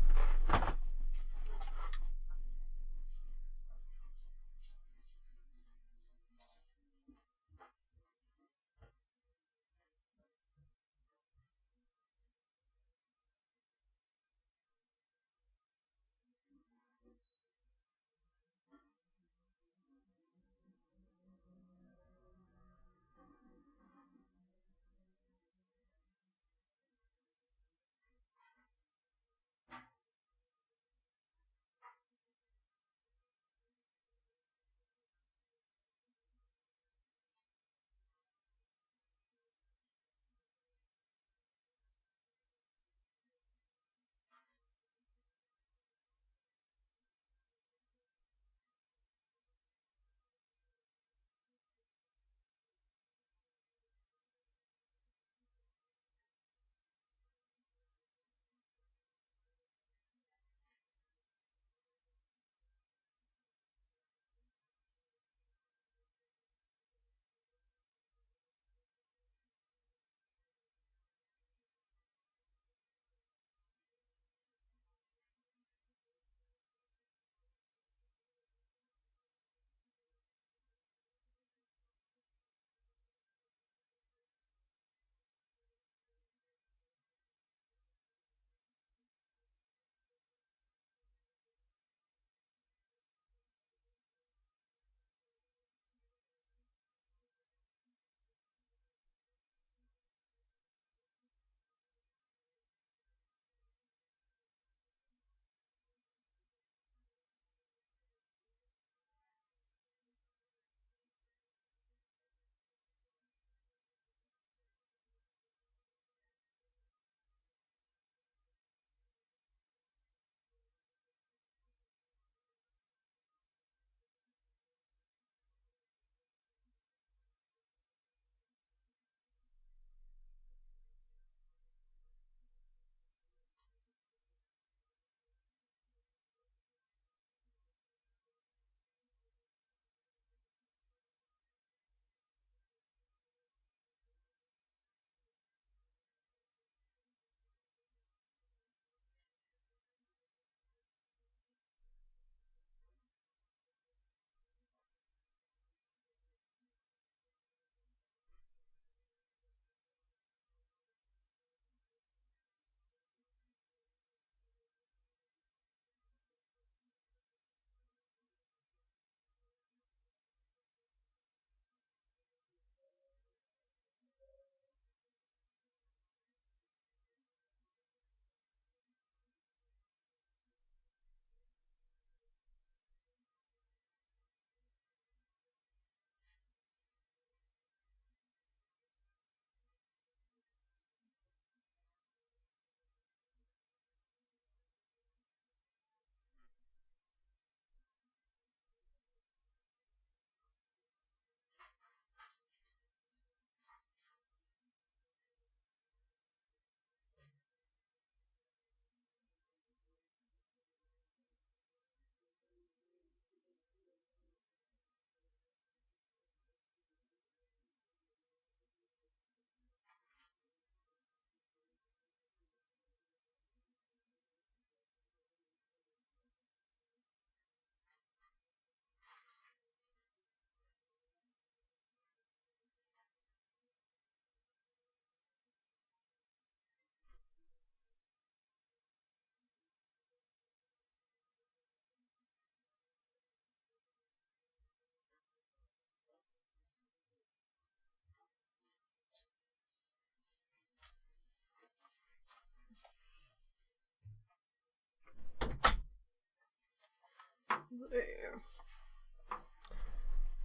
There.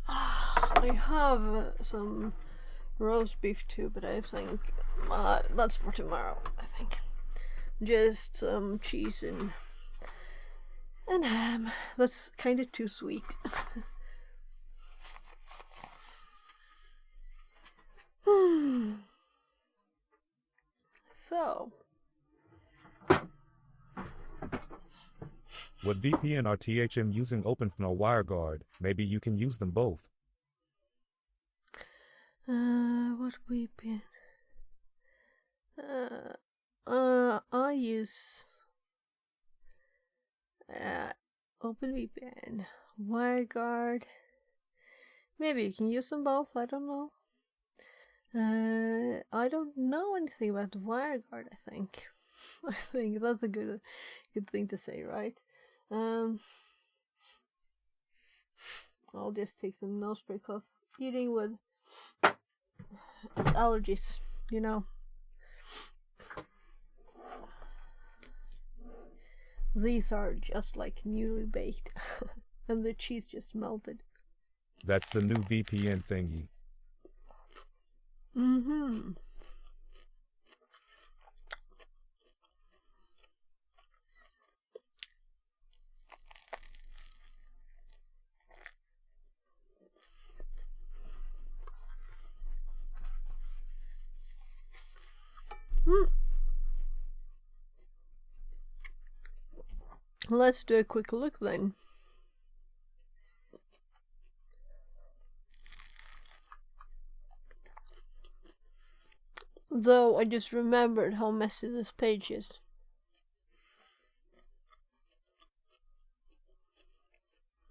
I have some roast beef too, but I think that's for tomorrow. I think just some cheese and ham. That's kind of too sweet. So, With VPN or THM using OpenFN or WireGuard, maybe you can use them both. what VPN? I use OpenVPN, WireGuard. Maybe you can use them both. I don't know. I don't know anything about WireGuard. I think that's a good thing to say, right? I'll just take some nose spray because eating with it's allergies, you know. These are just like newly baked, and the cheese just melted. That's the new VPN thingy. Mm-hmm. Let's do a quick look then. Though I just remembered how messy this page is.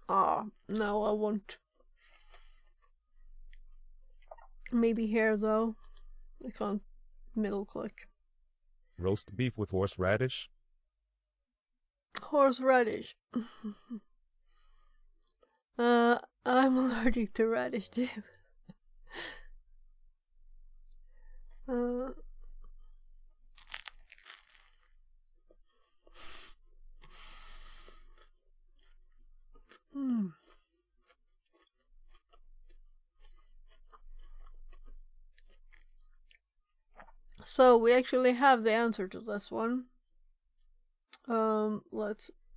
No, I won't. Maybe here though. I can't middle click. Roast beef with horseradish? Horseradish. I'm allergic to radish too. So we actually have the answer to this one.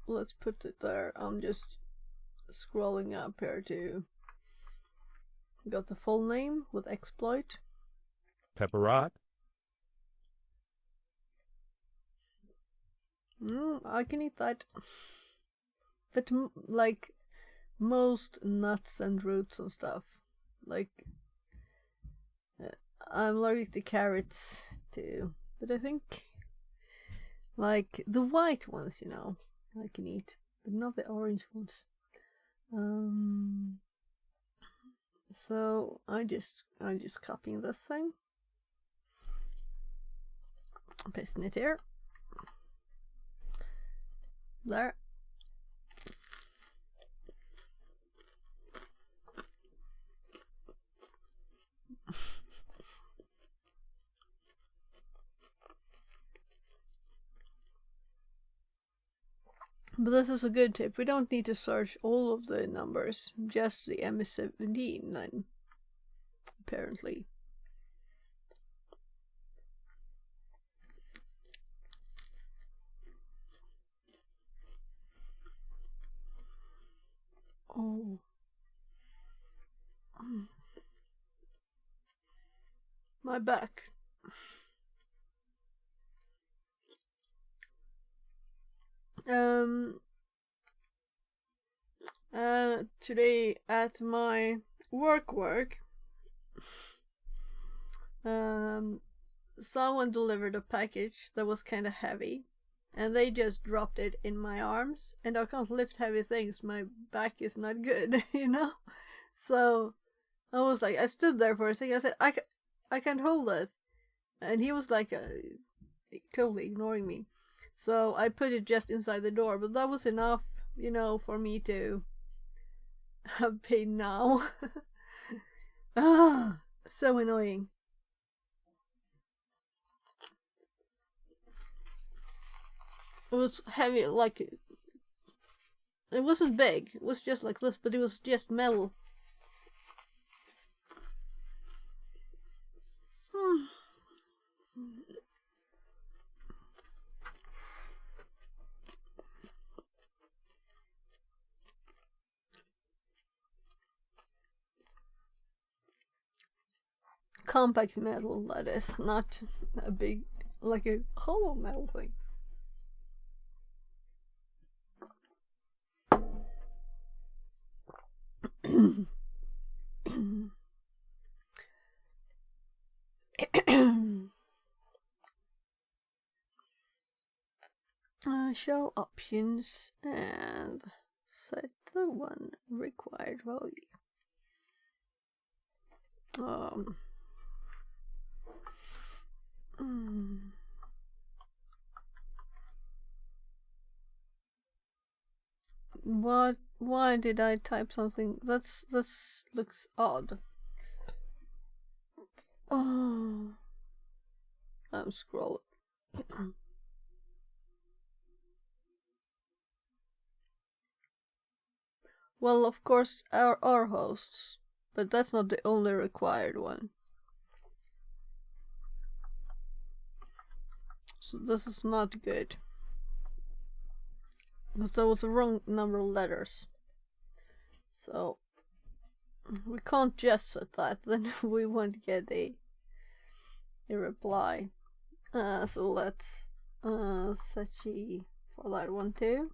Let's put it there. I'm just scrolling up here to got the full name with exploit. Pepperot? I can eat that. But like most nuts and roots and stuff, like I'm allergic to carrots too. But I think like the white ones, you know, I can eat, but not the orange ones. So I'm just copying this thing, pasting it here, there. But this is a good tip. We don't need to search all of the numbers, just the MS17 then, apparently. Oh. My back. Today at my work, someone delivered a package that was kind of heavy, and they just dropped it in my arms, and I can't lift heavy things. My back is not good, you know? So I was like, I stood there for a second. I said, I can't hold this. And he was like, totally ignoring me. So I put it just inside the door, but that was enough, you know, for me to have pain now. So annoying. It was heavy, like It wasn't big. It was just like this, but it was just metal. Compact metal, that is, not a big, like a hollow metal thing. Show options and set the one required value. What? Why did I type something? This looks odd. Oh, I'm scrolling. Well, of course, our hosts, but that's not the only required one. So this is not good. But there was a wrong number of letters. So we can't just set that, then we won't get a reply. So let's set G for that one too.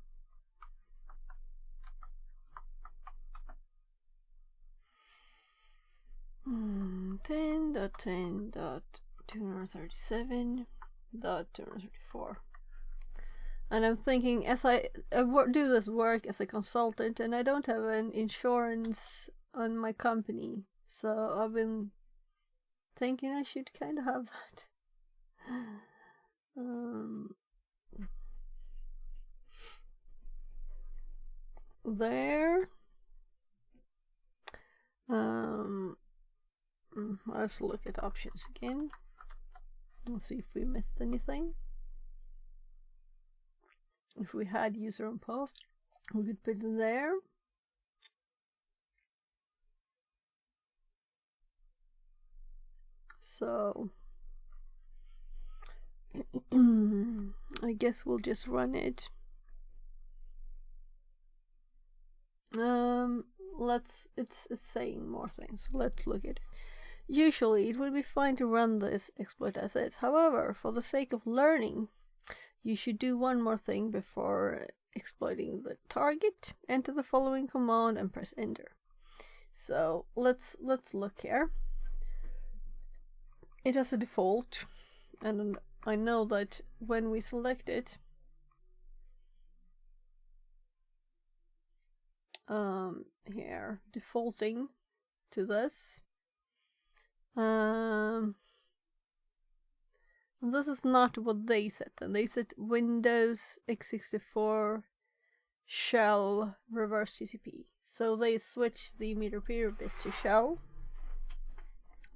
Hmm, 10.10.237.234. And I'm thinking, as I do this work as a consultant, and I don't have an insurance on my company, so I've been thinking I should kind of have that. There. Let's look at options again. Let's see if we missed anything. If we had user on post, we could put it there. So I guess we'll just run it. It's saying more things. Let's look at it. Usually it would be fine to run this exploit as is. However, for the sake of learning, you should do one more thing before exploiting the target. Enter the following command and press enter. So let's look here. It has a default, and I know that when we select it, here, defaulting to this. This is not what they set, and they set Windows x64 shell reverse TCP. So they switched the meter period bit to shell.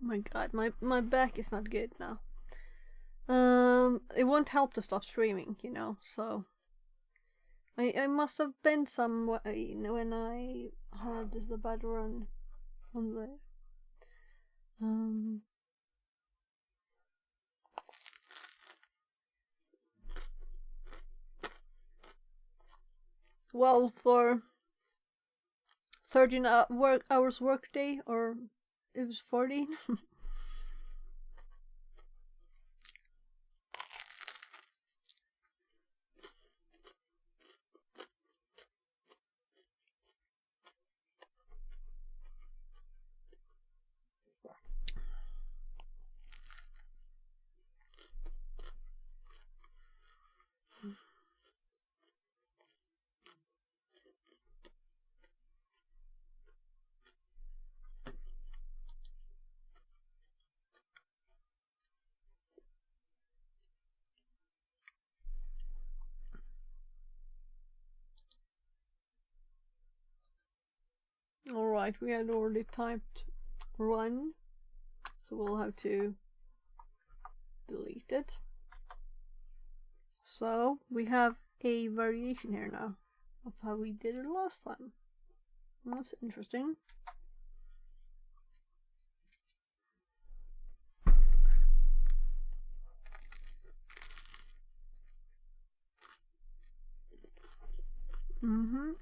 Oh my god, my back is not good now. It won't help to stop streaming, you know, so I must have been somewhere when I had the bad run on there. Well, for 13 hours workday, or it was 14. Alright, we had already typed run, so we'll have to delete it. So we have a variation here now. of how we did it last time. That's interesting. Mm-hmm.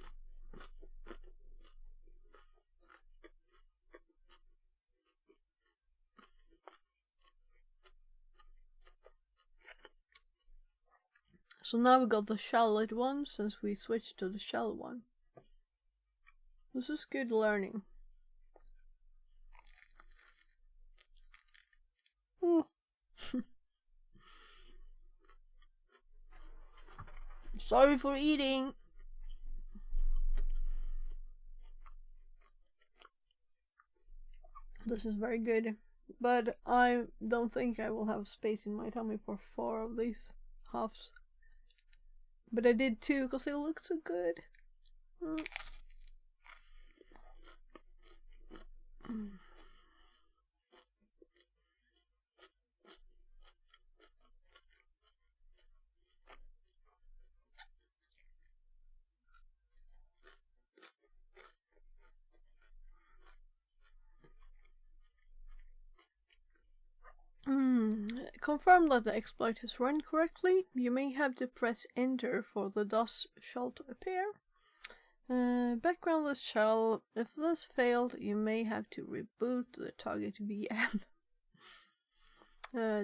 So now we got the shell-lit one since we switched to the shell one. This is good learning. Sorry for eating. This is very good, but I don't think I will have space in my tummy for 4 of these halves. But I did 2 because they look so good. Confirm that the exploit is run correctly. You may have to press enter for the DOS shell to appear. Backgroundless shell. If this failed, you may have to reboot the target VM.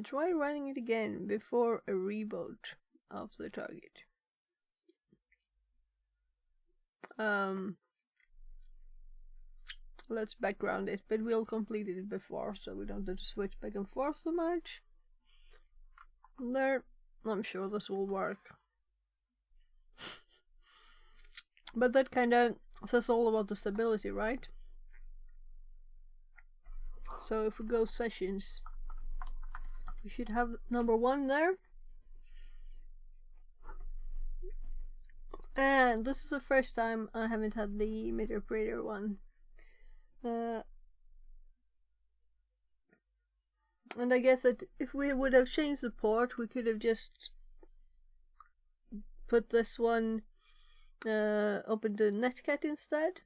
Try running it again before a reboot of the target. Let's background it, but we'll complete it before, so we don't have to switch back and forth so much. There, I'm sure this will work. But that kinda says all about the stability, right? So if we go sessions, we should have number 1 there. And this is the first time I haven't had the MetaPredator one. And I guess that if we would have changed the port, we could have just put this one, open the Netcat instead,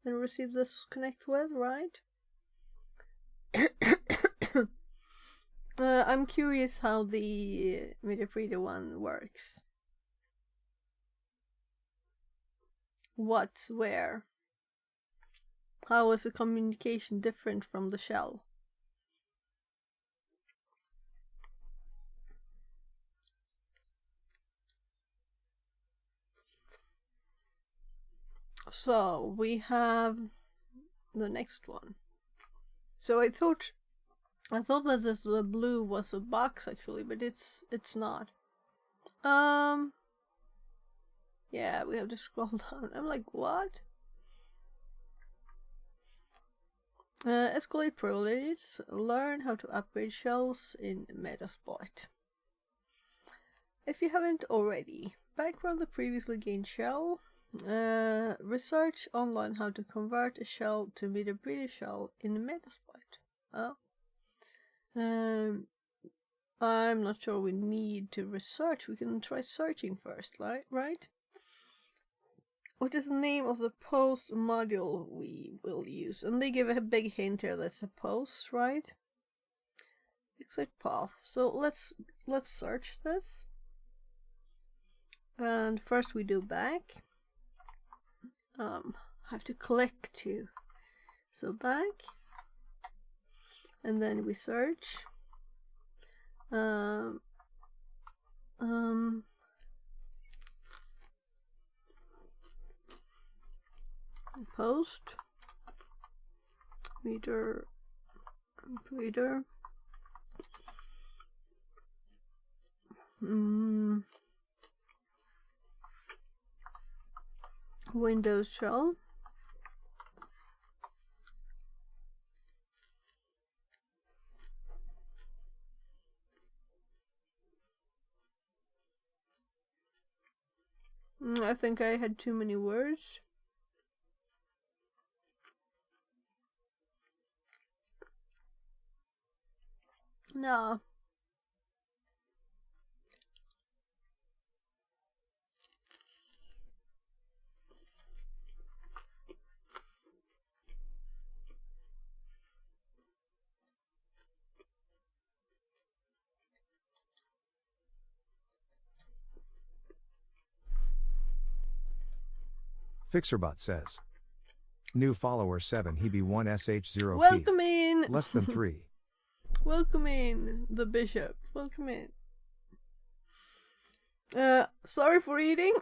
and receive this connect with, right? I'm curious how the MetaPredator one works. What's where? How is the communication different from the shell? So we have the next one. So I thought that the blue was a box actually, but it's not. Yeah, we have to scroll down. I'm like, what? Escalate privileges. Learn how to upgrade shells in Metasploit. If you haven't already, background the previously gained shell. Research online how to convert a shell to MetaPredator shell in Metasploit. Oh. I'm not sure we need to research. We can try searching first, right? What is the name of the post module we will use? And they give a big hint here that's a post, right? Exit path. So let's search this. And first we do back. Have to click to. So back. And then we search. Post meter computer Windows shell. I think I had too many words. No. Fixerbot says. New follower 7 Hebe1sh0p. Welcome in! Less than 3. Welcome in, the bishop. Welcome in. Sorry for eating.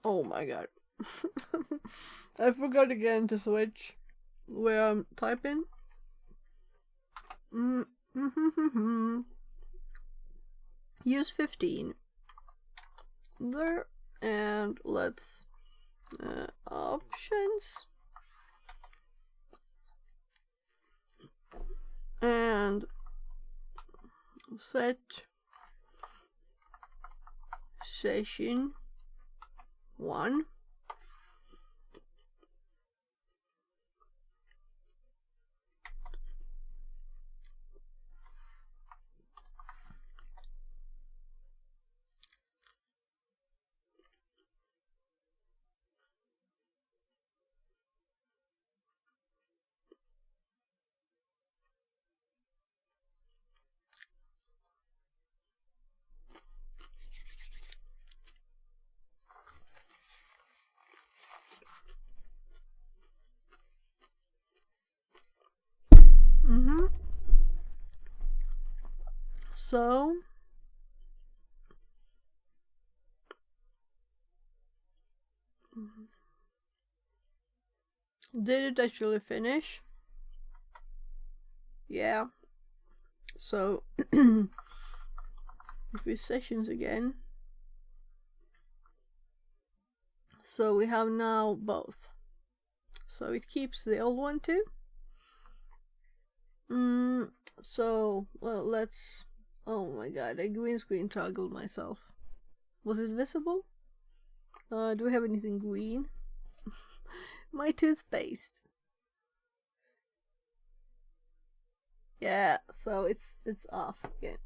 Oh my god. I forgot again to switch where I'm typing. Use 15 there, and let's options and set session 1. So did it actually finish? Yeah. So if we sessions again, so we have now both. So it keeps the old one too. So let's. Oh my god, I green screen toggled myself. Was it visible? Do we have anything green? My toothpaste. Yeah, so it's off again.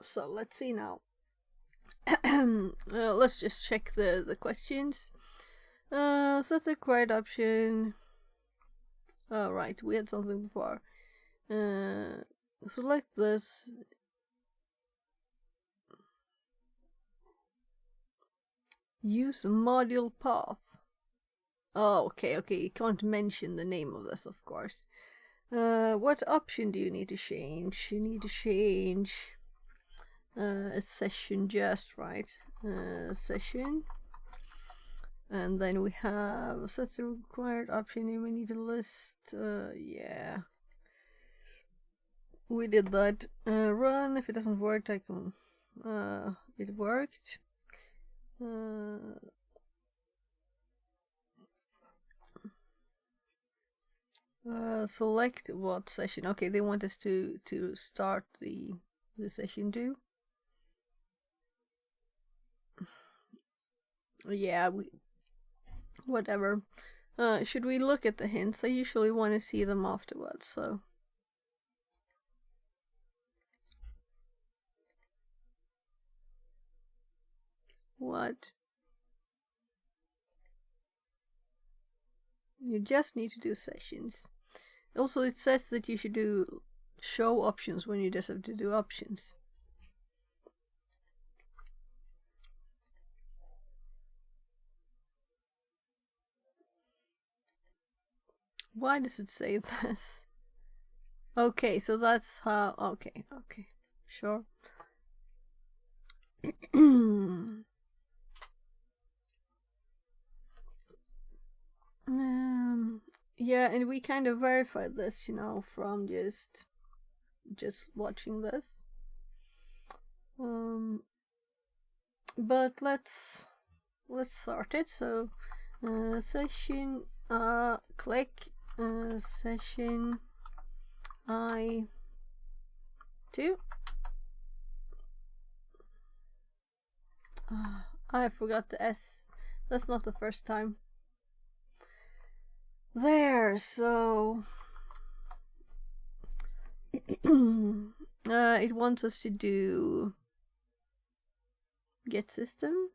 So let's see now. Let's just check the questions. Set the correct option. Oh, right, we had something before. Select this. Use module path. Oh, okay, you can't mention the name of this, of course. What option do you need to change? You need to change a session just, right? Session. And then we have set the required option and we need to list, yeah. We did that. Run, if it doesn't work, I can, it worked. Select what session. Okay, they want us to start the session too. Yeah, whatever. Should we look at the hints? I usually want to see them afterwards, so. What? You just need to do sessions. Also, it says that you should do show options when you just have to do options. Why does it say this? Okay, so that's how. Okay, sure. Yeah, and we kind of verified this, you know, from just watching this. But let's start it. So session click session I2. I forgot the S. That's not the first time. There, so it wants us to do get system.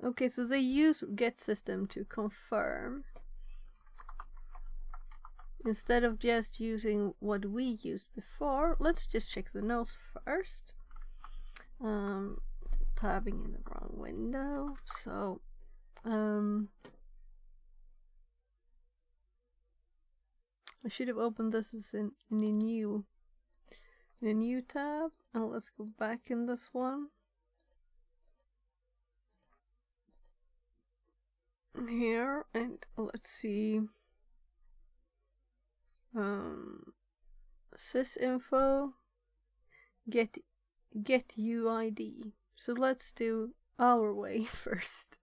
Okay, so they use get system to confirm instead of just using what we used before. Let's just check the notes first. Tabbing in the wrong window. So I should have opened this as in a new tab, and let's go back in this one. Here, and let's see. Sysinfo get UID. So let's do our way first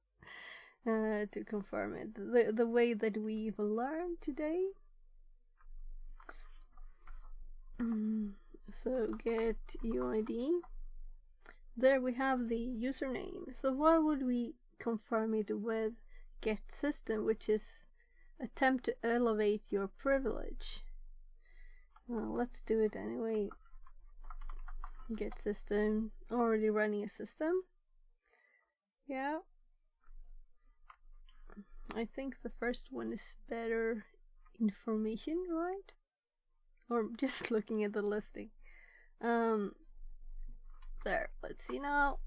to confirm it. The way that we've learned today. So get UID. There we have the username. So why would we confirm it with get system, which is attempt to elevate your privilege? Let's do it anyway. Get system, already running a system. Yeah, I think the first one is better information, right? Or just looking at the listing. There, let's see now.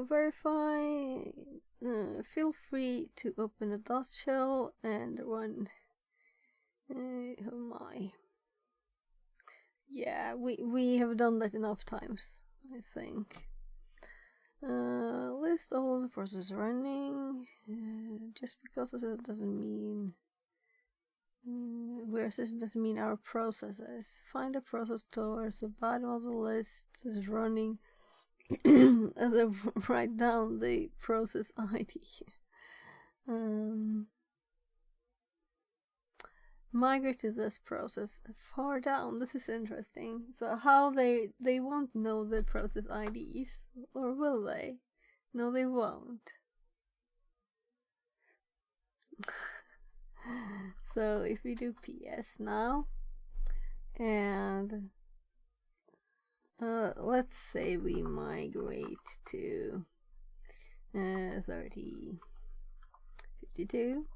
Verify. Feel free to open a Dust shell and run. Oh my. Yeah, we have done that enough times, I think. List all of the processes running. Just because it doesn't mean where system doesn't mean our processes. Find a process towards the bottom of the list that is running. And then write down the process ID. Migrate to this process far down. This is interesting. So how they won't know the process IDs, or will they? No, they won't. So if we do PS now, and let's say we migrate to 3052.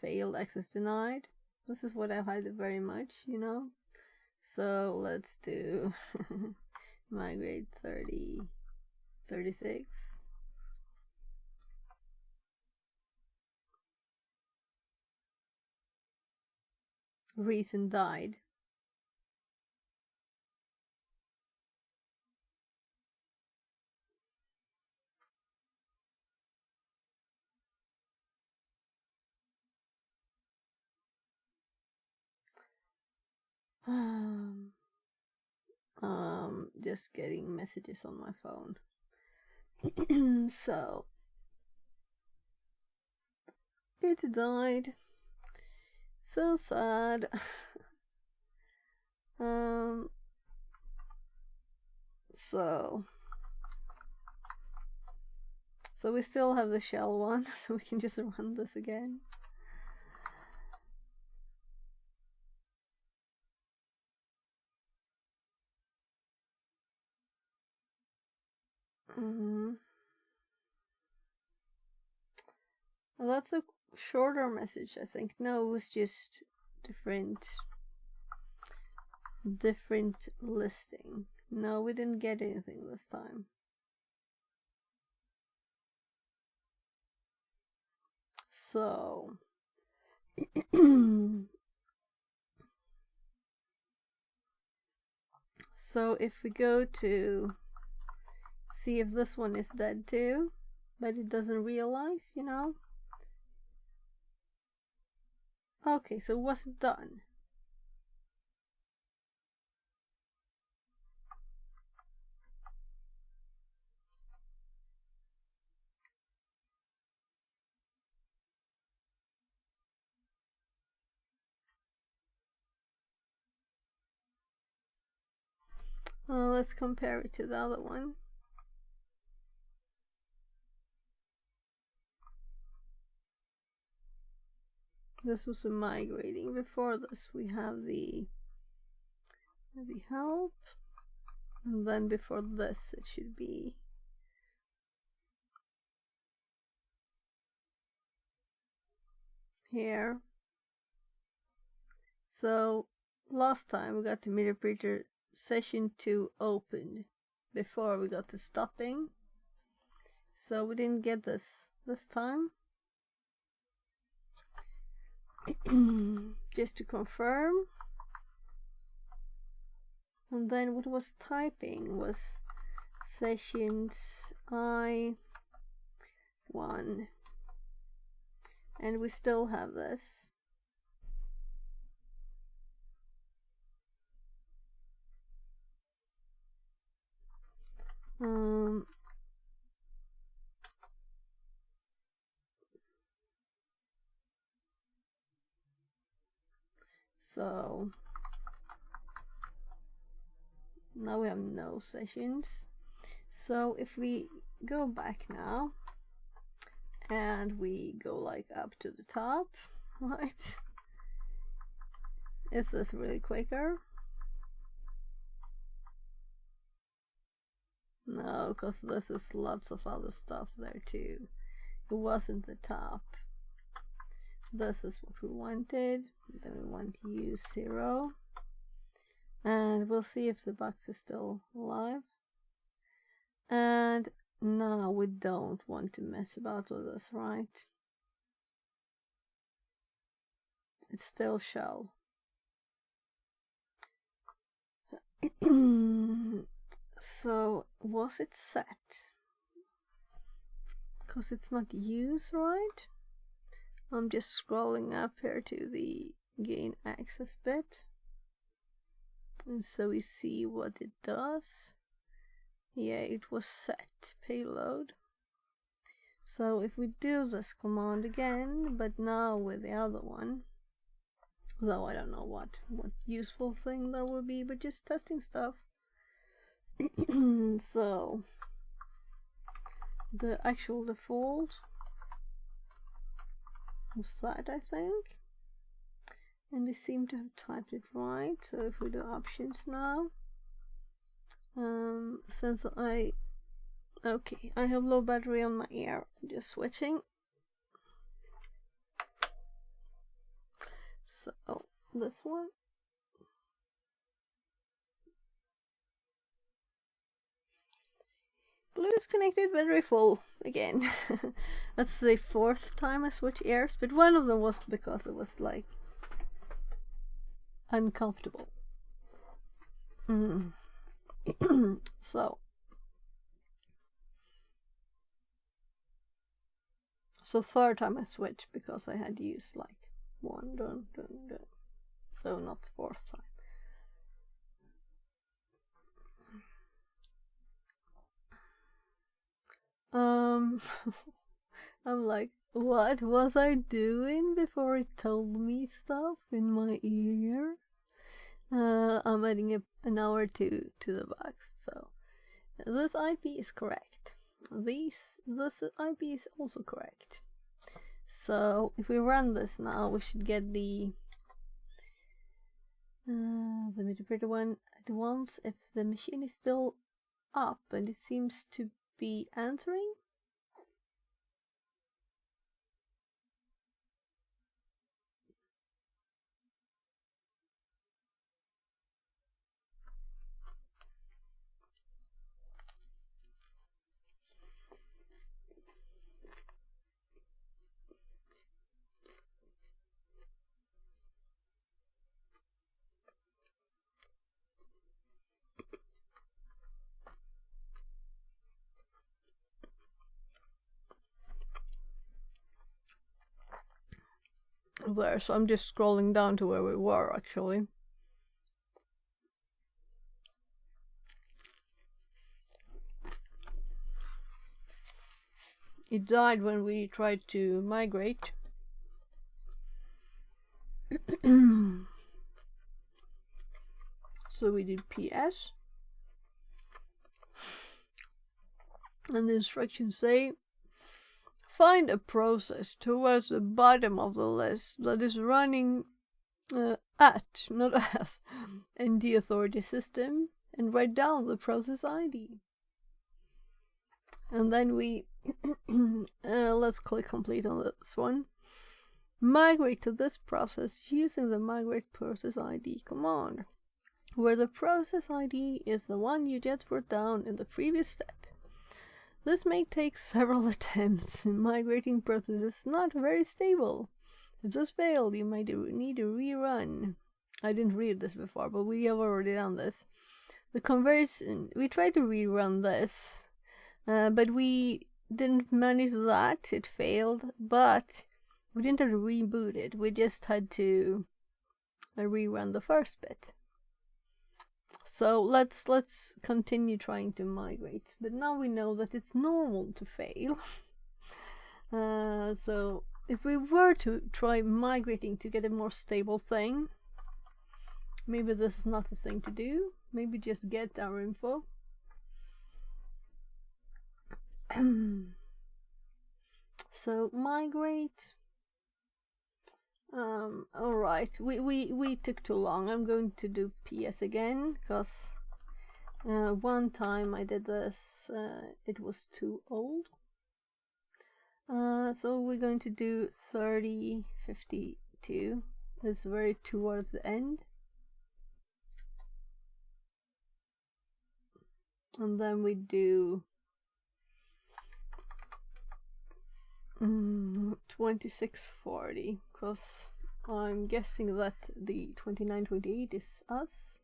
Failed access denied. This is what I've had very much, you know. So let's do migrate 3036. Reason died. Just getting messages on my phone. So it died. So sad. So we still have the shell one, so we can just run this again. Well, that's a shorter message, I think. No, it was just different listing. No, we didn't get anything this time. So so if we go to see if this one is dead too, but it doesn't realize, you know. Okay, so what's done? Let's compare it to the other one. This was a migrating. Before this we have the help, and then before this it should be here. So last time we got the meter printer session 2 opened before we got to stopping, so we didn't get this time. Just to confirm. And then what was typing was sessions I1, and we still have this. So now we have no sessions. So if we go back now and we go like up to the top, right? Is this really quicker? No, because this is lots of other stuff there too. It wasn't the top. This is what we wanted. Then we want to use 0. And we'll see if the box is still alive. And now we don't want to mess about with this, right? It's still shell. So was it set? Because it's not used, right? I'm just scrolling up here to the gain access bit, and so we see what it does. Yeah, it was set payload. So if we do this command again, but now with the other one, though I don't know what useful thing that would be, but just testing stuff. So the actual default was that, I think, and they seem to have typed it right. So if we do options now, since I have low battery on my ear, I'm just switching. So this one, Bluetooth connected, battery full again. That's the 4th time I switched ears, but one of them was because it was like uncomfortable. So 3rd time I switched because I had used like 1, dun. So not 4th time. I'm like, what was I doing before it told me stuff in my ear? I'm adding an hour to the box, so this IP is correct. This IP is also correct. So if we run this now, we should get the meter printer one at once if the machine is still up, and it seems to be answering. There, so I'm just scrolling down to where we were actually. It died when we tried to migrate. So we did PS, and the instructions say find a process towards the bottom of the list that is running at, not as, in the authority system, and write down the process ID. And then we let's click complete on this one. Migrate to this process using the migrate process ID command, where the process ID is the one you just wrote down in the previous step. This may take several attempts. Migrating process is not very stable. If this failed, you might need to rerun. I didn't read this before, but we have already done this. The conversion, we tried to rerun this, but we didn't manage that. It failed, but we didn't have to reboot it. We just had to rerun the first bit. So let's continue trying to migrate. But now we know that it's normal to fail. So if we were to try migrating to get a more stable thing, maybe this is not the thing to do. Maybe just get our info. So migrate. Alright, we took too long. I'm going to do PS again, because one time I did this, it was too old. So we're going to do 3052. It's very towards the end. And then we do 2640, because I'm guessing that the 2928 is us.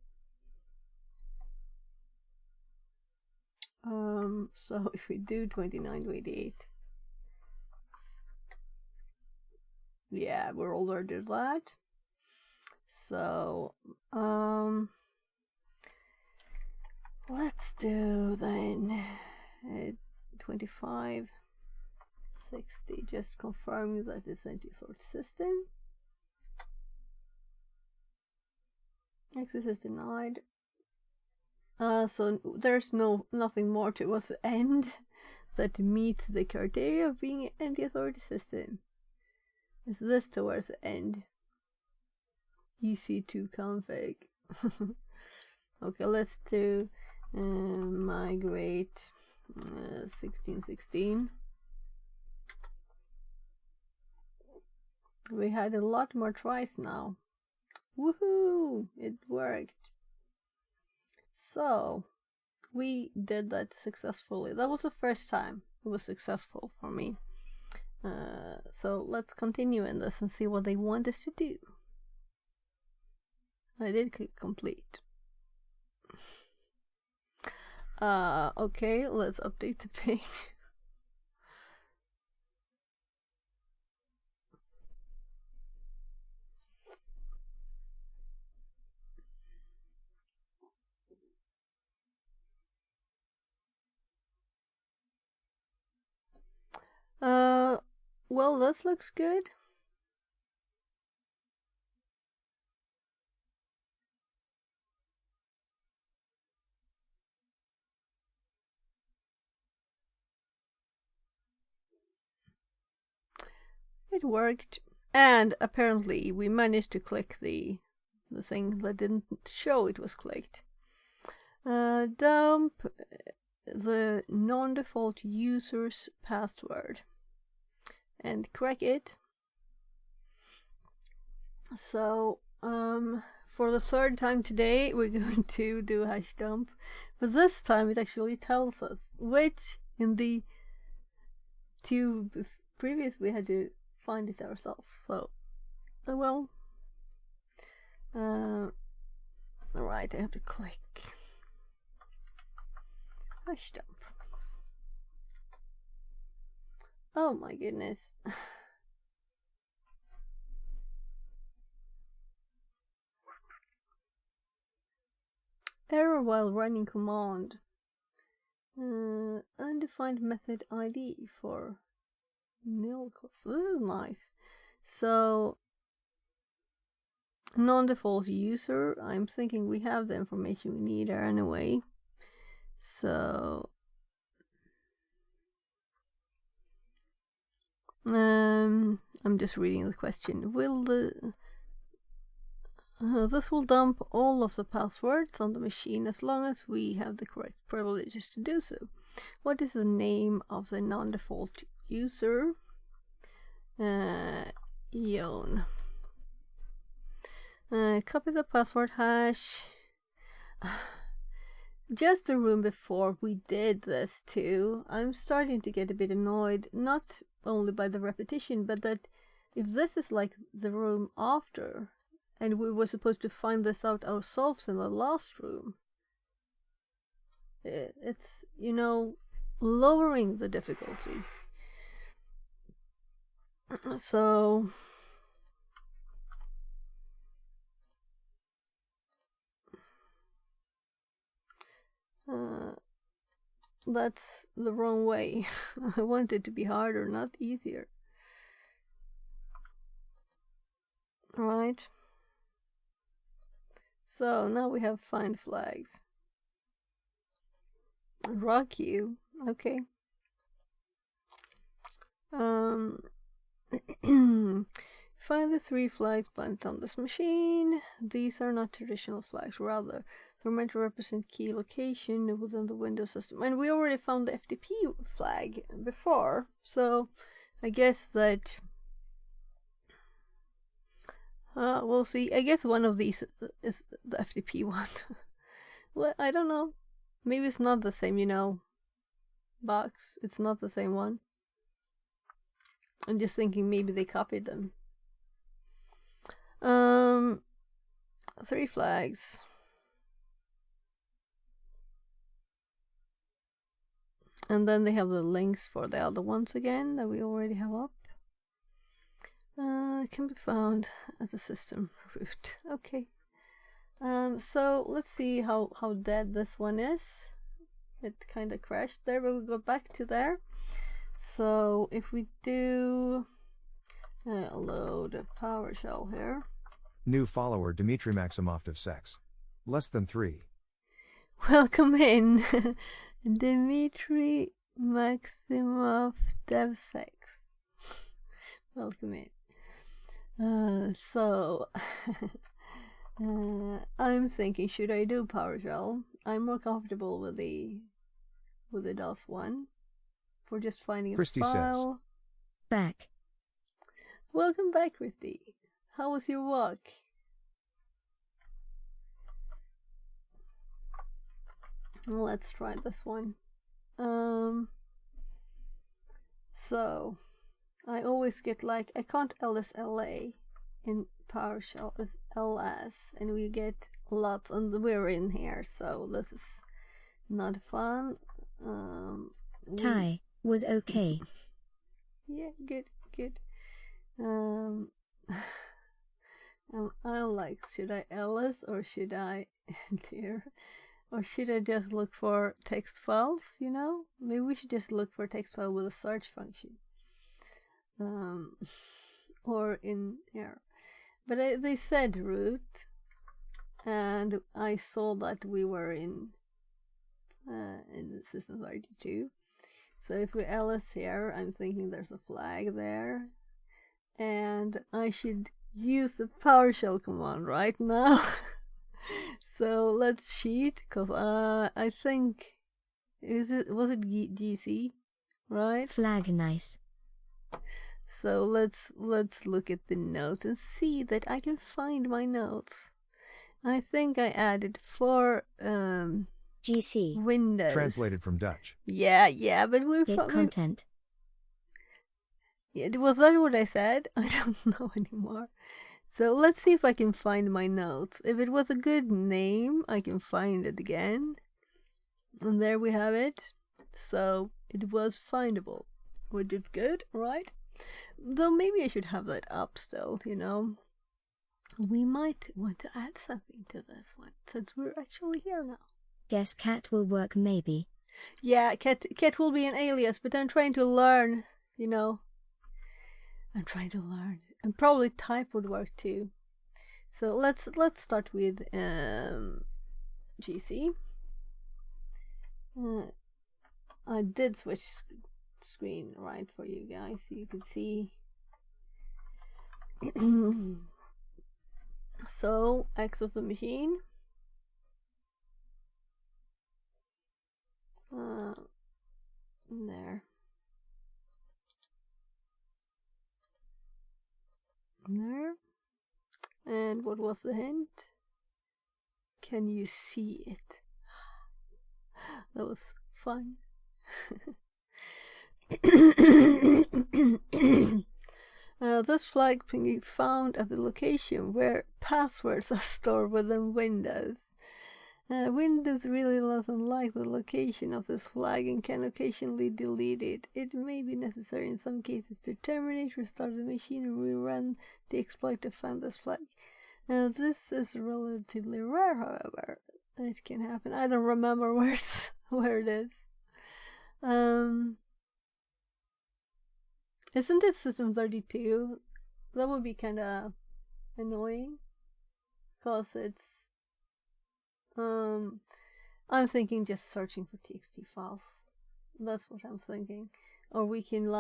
So if we do 2928, yeah, we're already did that. So let's do then 2560, just confirming that it's anti-sort system. Access is denied. So there's nothing more to us end that meets the criteria of being an anti-authority system. Is this towards the end? EC2 config. Okay, let's do migrate 1616. We had a lot more tries now. Woohoo! It worked. So we did that successfully. That was the first time it was successful for me. So let's continue in this and see what they want us to do. I did click complete. Okay, let's update the page. Well, this looks good. It worked, and apparently we managed to click the thing that didn't show it was clicked. Dump the non-default user's password and crack it. So for the third time today we're going to do hash dump, but this time it actually tells us, which in the two previous we had to find it ourselves. So well, alright, I have to click hash dump. Oh my goodness. Error while running command. Undefined method ID for nil class. So this is nice. So non-default user, I'm thinking we have the information we need there anyway. So I'm just reading the question. Will this will dump all of the passwords on the machine as long as we have the correct privileges to do so. What is the name of the non-default user? Eon. Copy the password hash. Just the room before we did this too. I'm starting to get a bit annoyed, not only by the repetition, but that if this is like the room after, and we were supposed to find this out ourselves in the last room, it's, you know, lowering the difficulty. So that's the wrong way. I want it to be harder, not easier. Right. So now we have find flags. Rock you. Okay. Find the 3 flags bent on this machine. These are not traditional flags, rather they're meant to represent key location within the Windows system. And we already found the FTP flag before, so I guess that we'll see. I guess one of these is the FTP one. Well, I don't know. Maybe it's not the same, you know, box. It's not the same one. I'm just thinking maybe they copied them. 3 flags. And then they have the links for the other ones again that we already have up. It can be found as a system root. Okay. So let's see how dead this one is. It kind of crashed there, but we'll go back to there. So if we do load a PowerShell here. New follower Dmitry Maximov of Sex. Less than 3. Welcome in, Dmitry Maximov DevSex. Welcome in. I'm thinking, should I do PowerShell? I'm more comfortable with the DOS one for just finding a Christy file. says. Back. Welcome back, Christy. How was your walk? Let's try this one. So I always get like, I can't LSLA in PowerShell as ls, and we get lots, and we're in here, so this is not fun. Tie was okay. Yeah, good. I'm like, should I ls or should I enter? Or should I just look for text files, you know? Maybe we should just look for text file with a search function. Or in here. But they said root, and I saw that we were in the system32. So if we ls here, I'm thinking there's a flag there. And I should use the PowerShell command right now. So let's cheat, because I think was it GC, right? Flag nice. So let's look at the notes and see that I can find my notes. I think I added 4 GC. Windows. Translated from Dutch. Yeah, but we're Hit content. Yeah, was that what I said? I don't know anymore. So let's see if I can find my notes. If it was a good name, I can find it again. And there we have it. So it was findable, which is good, right? Though maybe I should have that up still, you know. We might want to add something to this one, since we're actually here now. Guess cat will work maybe. Yeah, cat will be an alias, but I'm trying to learn, you know. I'm trying to learn. And probably type would work too. So let's start with GC. I did switch screen right for you guys so you can see. So access the machine. There. There. And what was the hint? Can you see it? That was fun. This flag can be found at the location where passwords are stored within Windows. Windows really doesn't like the location of this flag and can occasionally delete it. It may be necessary in some cases to terminate, restart the machine, and rerun the exploit to find this flag. This is relatively rare, however. It can happen. I don't remember where it is. Isn't it System 32? That would be kind of annoying, because it's I'm thinking just searching for TXT files. That's what I'm thinking. Or we can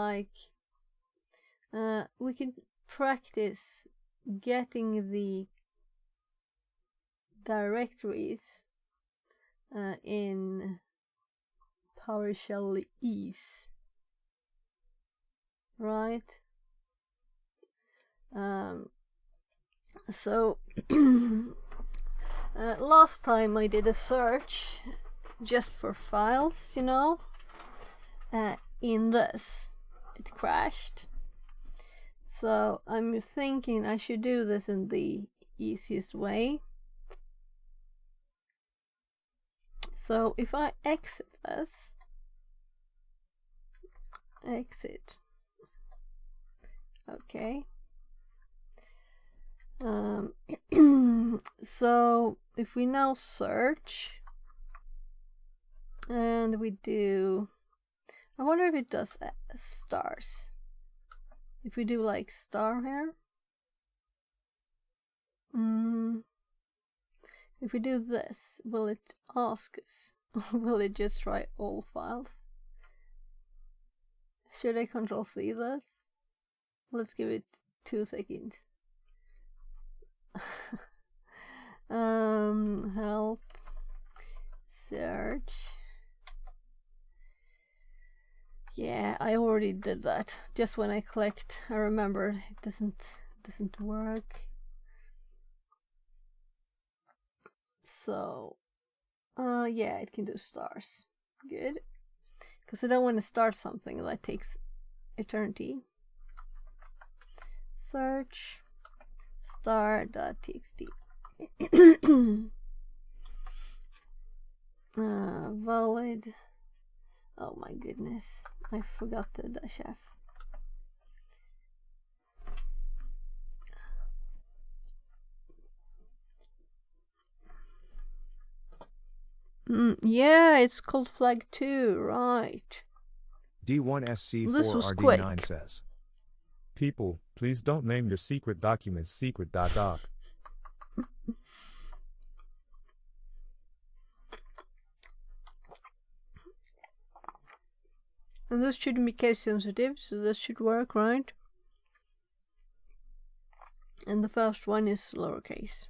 we can practice getting the directories in PowerShell ease, right? So last time I did a search just for files, you know, in this, it crashed. So I'm thinking I should do this in the easiest way. So if I exit this, okay. So if we now search and we do, I wonder if it does stars. If we do like star here, if we do this, will it ask us? Will it just try all files? Should I Control-C this? Let's give it 2 seconds. Help, search. Yeah, I already did that. Just when I clicked, I remembered it doesn't work. So, yeah, it can do stars. Good. Because I don't want to start something that takes eternity. Search star.txt. Valid. Oh my goodness, I forgot the -f. Yeah, it's called flag 2, right? This was quick. D1SC4RD9 says. People, please don't name your secret documents secret.doc. And this shouldn't be case sensitive, so this should work, right? And the first one is lowercase.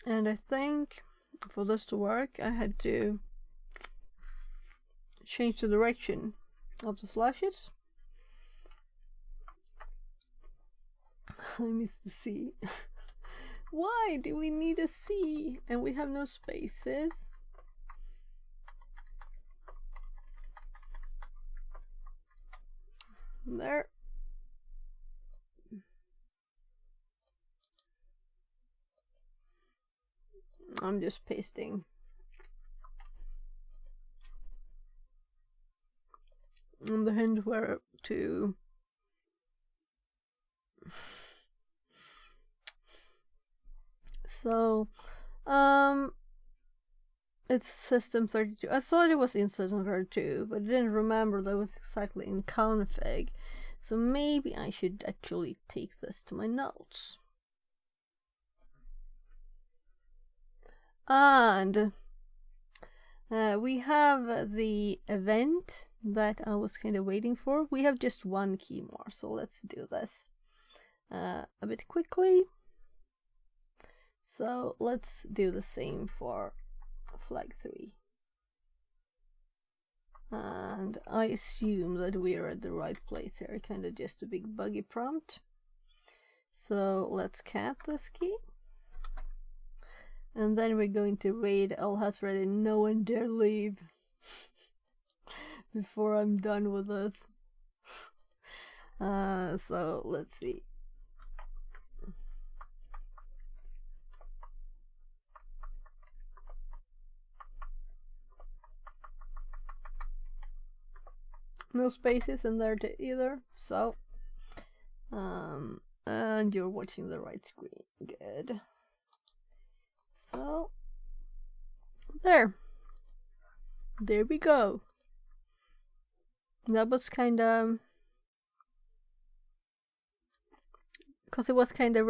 And I think for this to work, I had to change the direction of the slashes. I missed the C. Why do we need a C? And we have no spaces. There. I'm just pasting. And the hint where to so It's System 32. I thought it was in System 32, but I didn't remember that it was exactly in config. So maybe I should actually take this to my notes. And we have the event that I was kind of waiting for. We have just one key more, so let's do this a bit quickly. So let's do the same for flag 3. And I assume that we are at the right place here, kind of just a big buggy prompt. So let's cat this key. And then we're going to raid Alhaz ready, no one dare leave before I'm done with this. So let's see. No spaces in there either, so and you're watching the right screen. Good. So there we go. That was kind of, because it was kind of